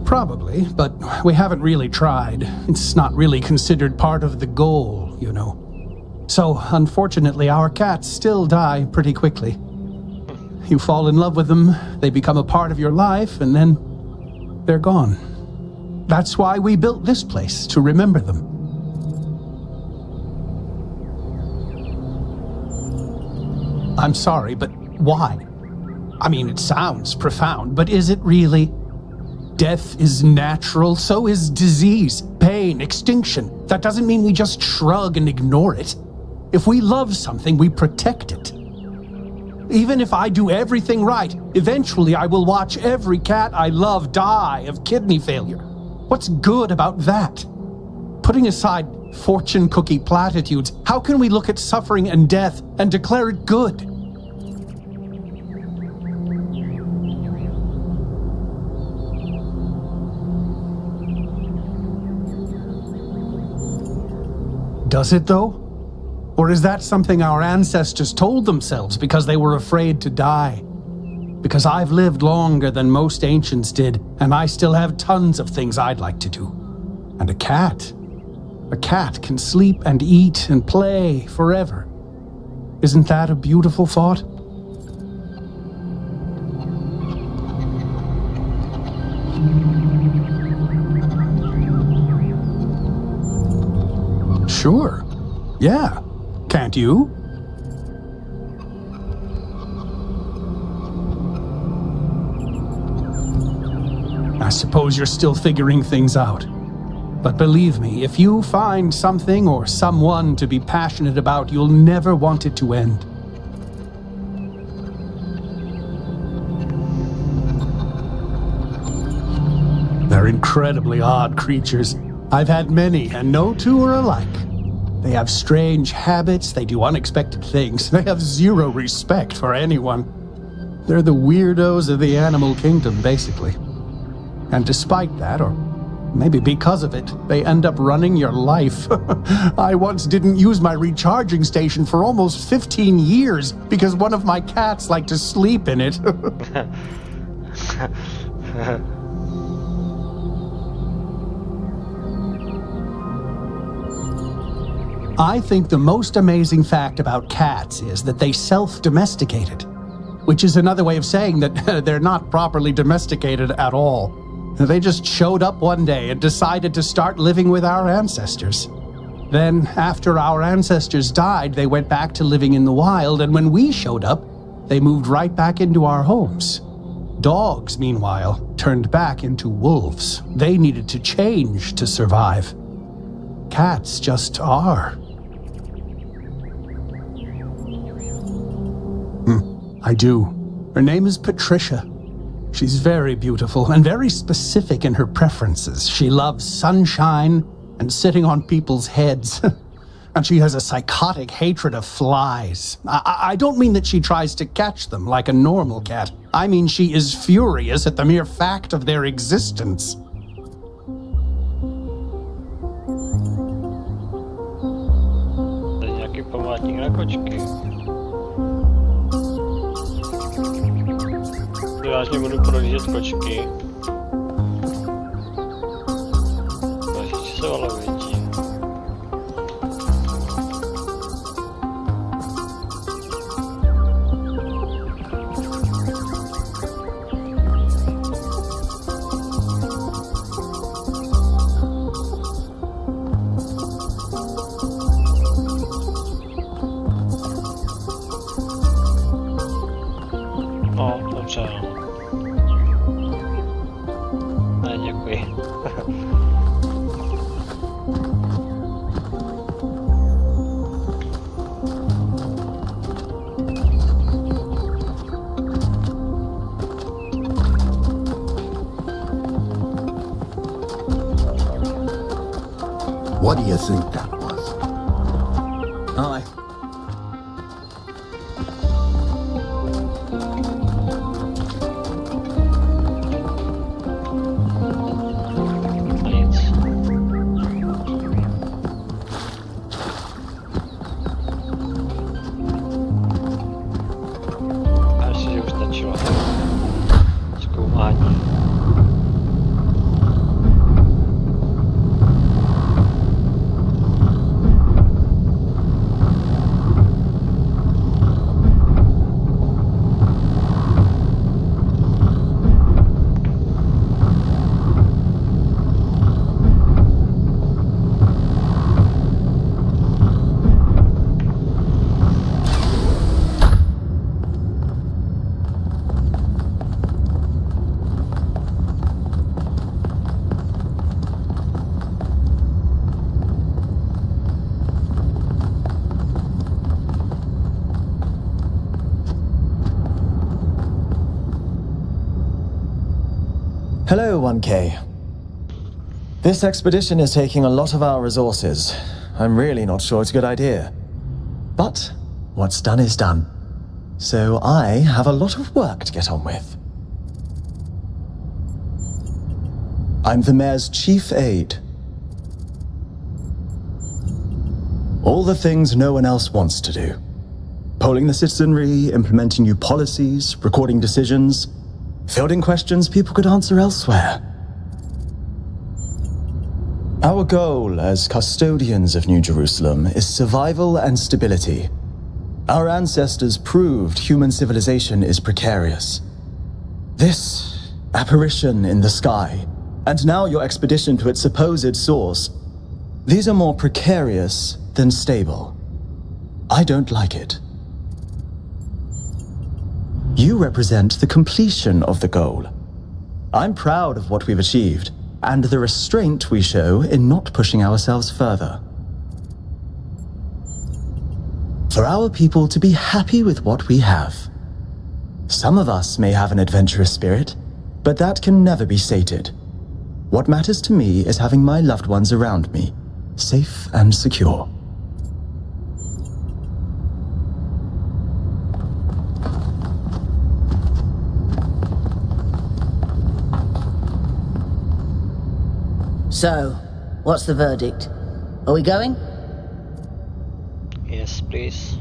Probably, but we haven't really tried. It's not really considered part of the goal, you know. So, unfortunately, our cats still die pretty quickly. You fall in love with them, they become a part of your life, and then they're gone. That's why we built this place, to remember them. I'm sorry, but why? I mean, it sounds profound, but is it really? Death is natural, so is disease, pain, extinction. That doesn't mean we just shrug and ignore it. If we love something, we protect it. Even if I do everything right, eventually I will watch every cat I love die of kidney failure. What's good about that? Putting aside fortune cookie platitudes, how can we look at suffering and death and declare it good? Does it, though? Or is that something our ancestors told themselves because they were afraid to die? Because I've lived longer than most ancients did, and I still have tons of things I'd like to do. And a cat can sleep and eat and play forever. Isn't that a beautiful thought? Sure. Yeah. Can't you? I suppose you're still figuring things out. But believe me, if you find something or someone to be passionate about, you'll never want it to end. They're incredibly odd creatures. I've had many, and no two are alike. They have strange habits, they do unexpected things, they have zero respect for anyone. They're the weirdos of the animal kingdom, basically. And despite that, or maybe because of it, they end up running your life. I once didn't use my recharging station for almost 15 years because one of my cats liked to sleep in it. I think the most amazing fact about cats is that they self-domesticated, which is another way of saying that they're not properly domesticated at all. They just showed up one day and decided to start living with our ancestors. Then, after our ancestors died, they went back to living in the wild, and when we showed up, they moved right back into our homes. Dogs, meanwhile, turned back into wolves. They needed to change to survive. Cats just are. I do. Her name is Patricia. She's very beautiful and very specific in her preferences. She loves sunshine and sitting on people's heads. And she has a psychotic hatred of flies. I don't mean that she tries to catch them like a normal cat. I mean she is furious at the mere fact of their existence. Tady nějaký památník na kočky. Vážně budu projíždět kočky. Další se ale uvidí. No, dobře. What do you think that was? Aye. Hello, 1K. This expedition is taking a lot of our resources. I'm really not sure it's a good idea. But what's done is done. So I have a lot of work to get on with. I'm the mayor's chief aide. All the things no one else wants to do. Polling the citizenry, implementing new policies, recording decisions, fielding questions people could answer elsewhere. Our goal as custodians of New Jerusalem is survival and stability. Our ancestors proved human civilization is precarious. This apparition in the sky, and now your expedition to its supposed source, these are more precarious than stable. I don't like it. You represent the completion of the goal. I'm proud of what we've achieved, and the restraint we show in not pushing ourselves further. For our people to be happy with what we have. Some of us may have an adventurous spirit, but that can never be sated. What matters to me is having my loved ones around me, safe and secure. So, what's the verdict? Are we going? Yes, please.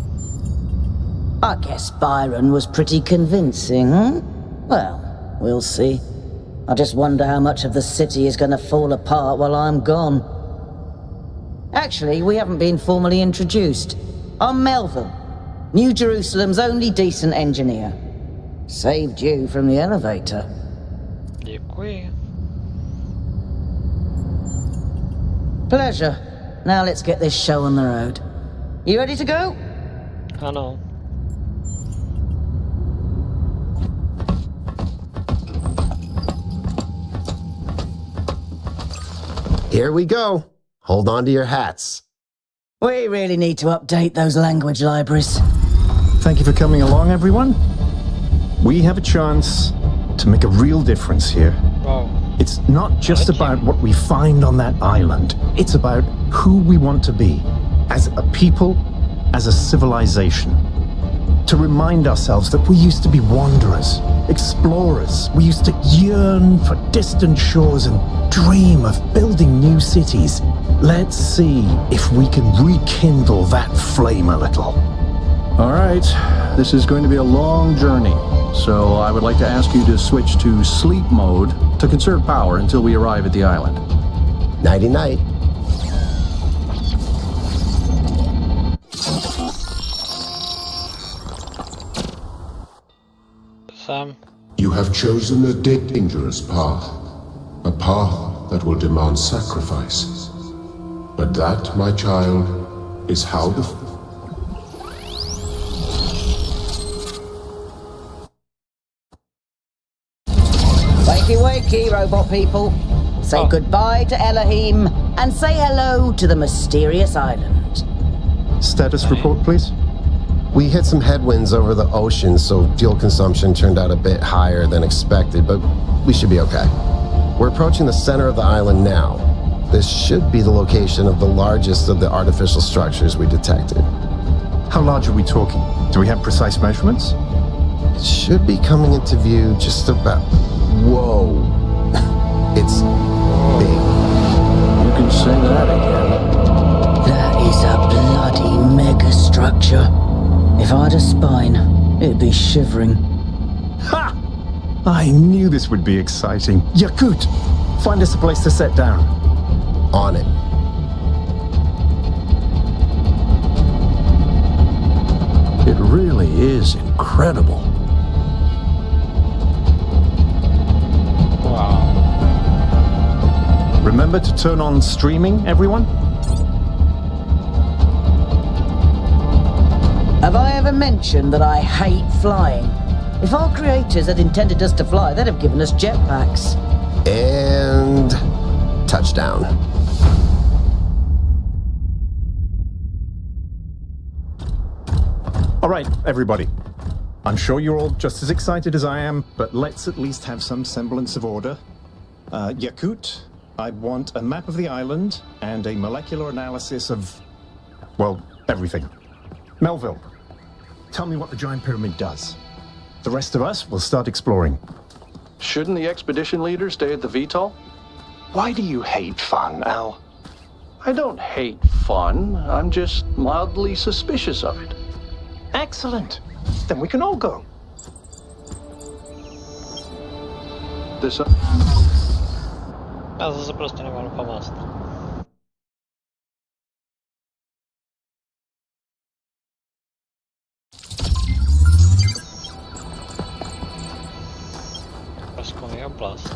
I guess Byron was pretty convincing, huh? Well, we'll see. I just wonder how much of the city is going to fall apart while I'm gone. Actually, we haven't been formally introduced. I'm Melvin, New Jerusalem's only decent engineer. Saved you from the elevator. Děkuji. Pleasure. Now let's get this show on the road. You ready to go? Ano. Here we go. Hold on to your hats. We really need to update those language libraries. Thank you for coming along, everyone. We have a chance to make a real difference here. Wow. It's not just about what we find on that island. It's about who we want to be as a people, as a civilization. To remind ourselves that we used to be wanderers, explorers. We used to yearn for distant shores and dream of building new cities. Let's see if we can rekindle that flame a little. All right, this is going to be a long journey, so I would like to ask you to switch to sleep mode to conserve power until we arrive at the island. Nighty-night. Sam. You have chosen a dangerous path, a path that will demand sacrifice. But that, my child, is how the... Wakey wakey, robot people. Say goodbye to Elohim and say hello to the mysterious island. Status report, please. We hit some headwinds over the ocean, so fuel consumption turned out a bit higher than expected, but we should be okay. We're approaching the center of the island now. This should be the location of the largest of the artificial structures we detected. How large are we talking? Do we have precise measurements? It should be coming into view just about... Whoa. It's big. You can say that again. That is a bloody megastructure. If I had a spine, it'd be shivering. Ha! I knew this would be exciting. Yakut, find us a place to set down. On it. It really is incredible. Wow. Remember to turn on streaming, everyone? Have I ever mentioned that I hate flying? If our creators had intended us to fly, they'd have given us jetpacks. And... touchdown. All right, everybody. I'm sure you're all just as excited as I am, but let's at least have some semblance of order. Yakut, I want a map of the island and a molecular analysis of, well, everything. Melville, tell me what the giant pyramid does. The rest of us will start exploring. Shouldn't the expedition leader stay at the VTOL? Why do you hate fun, Al? I don't hate fun. I'm just mildly suspicious of it. Excellent. Then we can all go. This... Já zase prostě nemám pomoct. Prozkoumí oblast.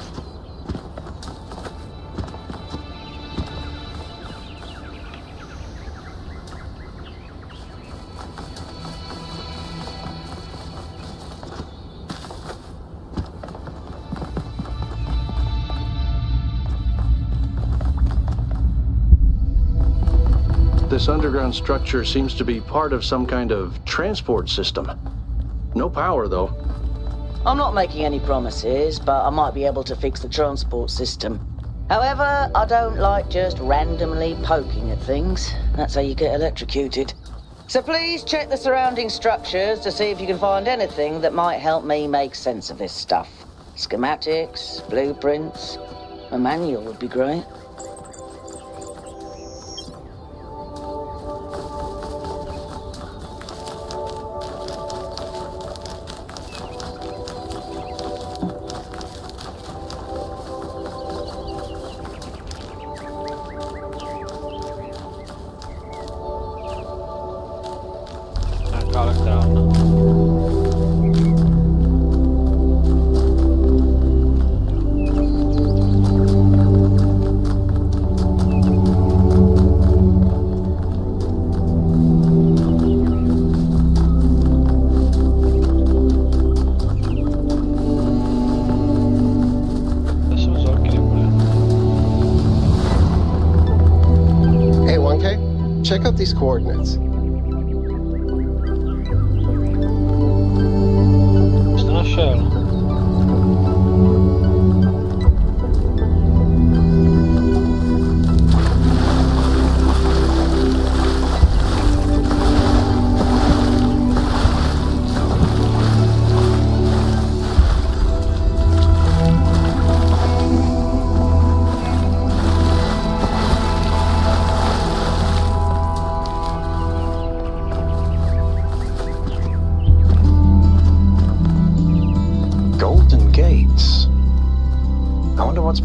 This underground structure seems to be part of some kind of transport system. No power, though. I'm not making any promises, but I might be able to fix the transport system. However, I don't like just randomly poking at things. That's how you get electrocuted. So please check the surrounding structures to see if you can find anything that might help me make sense of this stuff. Schematics, blueprints, a manual would be great. Check out these coordinates. Co našel?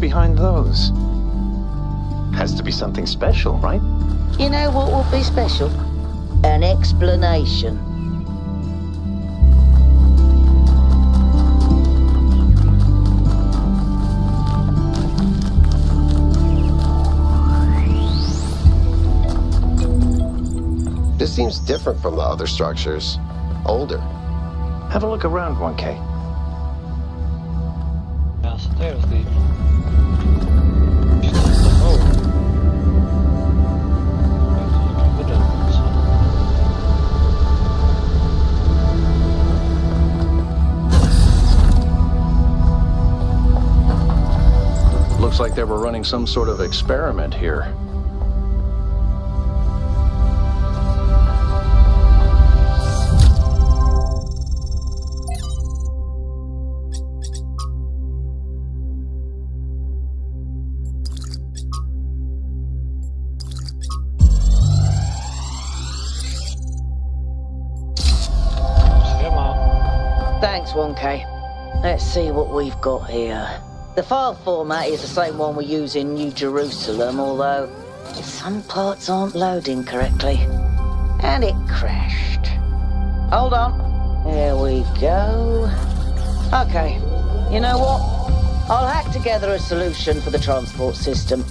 Behind those? Has to be something special, right? You know what would be special? An explanation. This seems different from the other structures. Older. Have a look around, 1K. Já se tady rozlížím. Looks like they were running some sort of experiment here. Thanks, 1K. Let's see what we've got here. The file format is the same one we use in New Jerusalem, although some parts aren't loading correctly. And it crashed. Hold on. There we go. Okay. You know what? I'll hack together a solution for the transport system.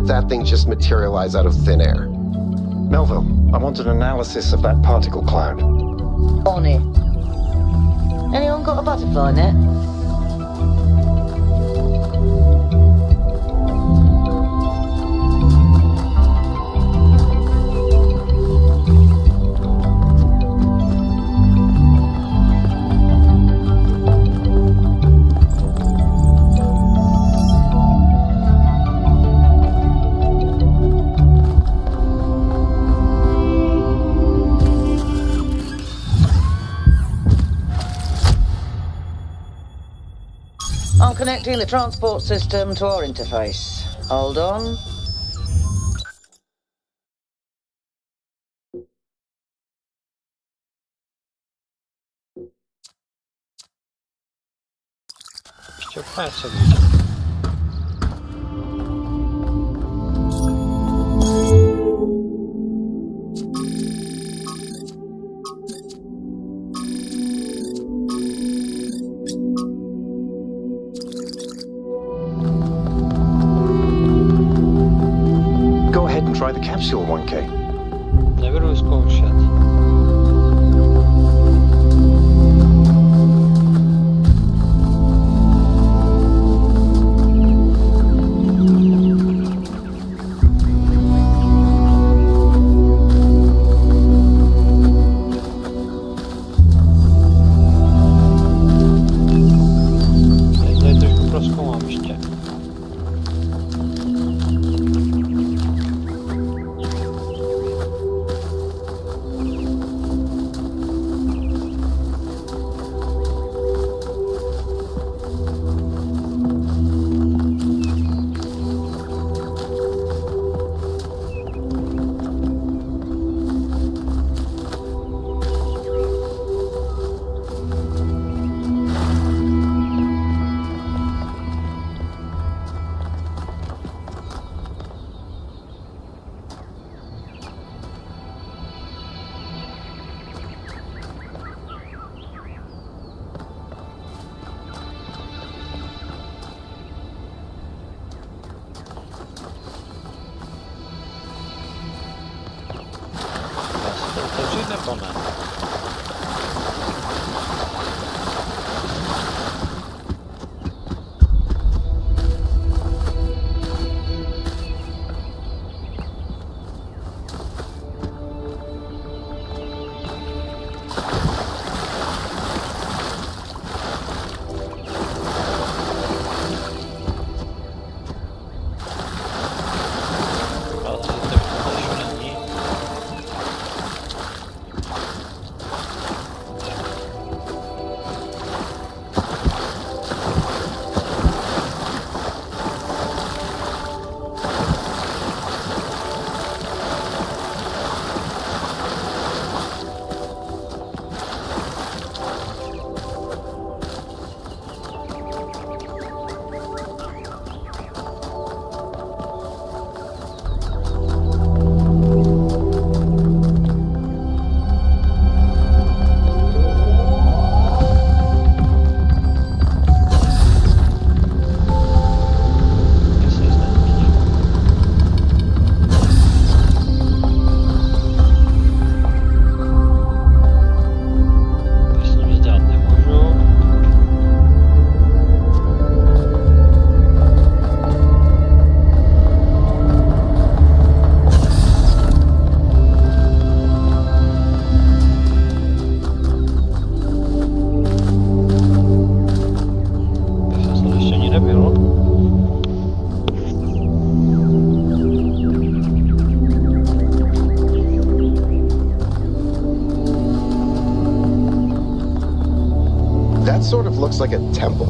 That thing just materialize out of thin air? Melville, I want an analysis of that particle cloud. On it. Anyone got a butterfly net? I'm connecting the transport system to our interface. Hold on. Ještě úplně co víc. Try the capsule, 1K. Nebudu zkoušet. Tady trošku prozkoumám ještě. Otevřít nebo ne? někde byl? That sort of looks like a temple.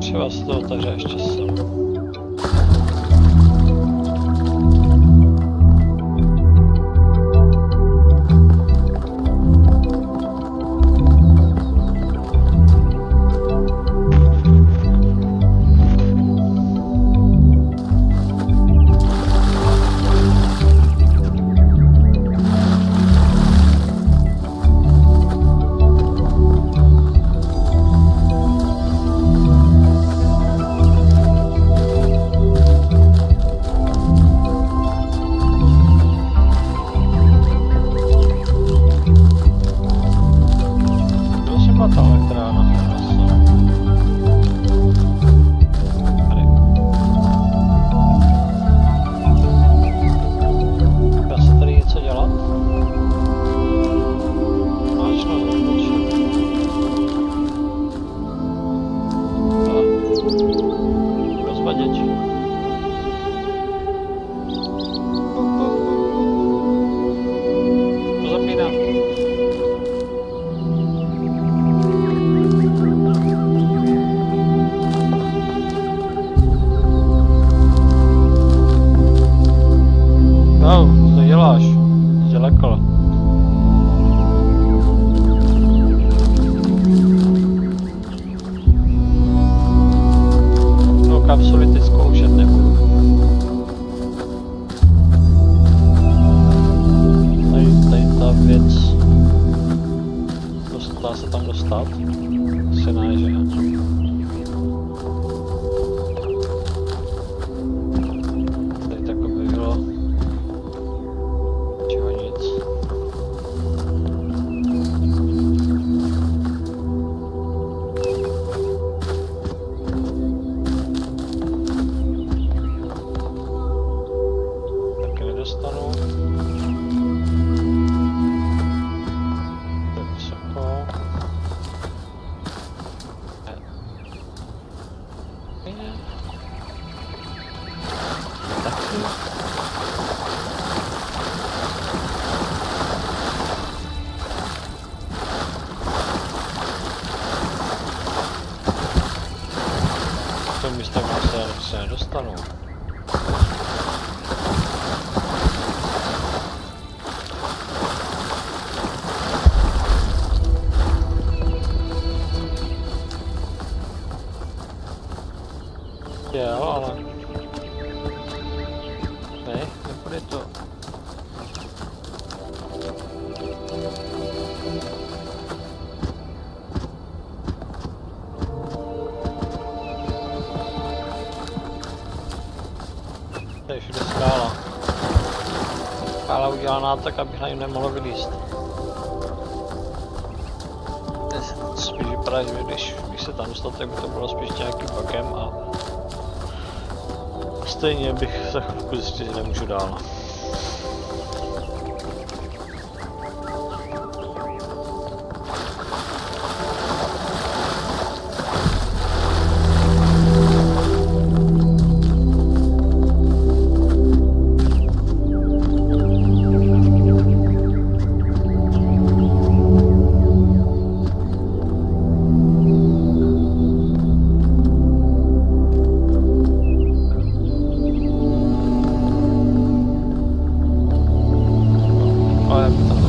Třeba se to otevře ještě sem. Jo, ale... Ne, nepůjde to. Tady je všude skála. Skála udělaná tak, abych na ní nemohl vylízt. Spíš vypadá, že když se tam dostal, tak by to bylo spíš nějakým bakem a stejně bych za chvilku zjistil, že nemůžu dál. Ale to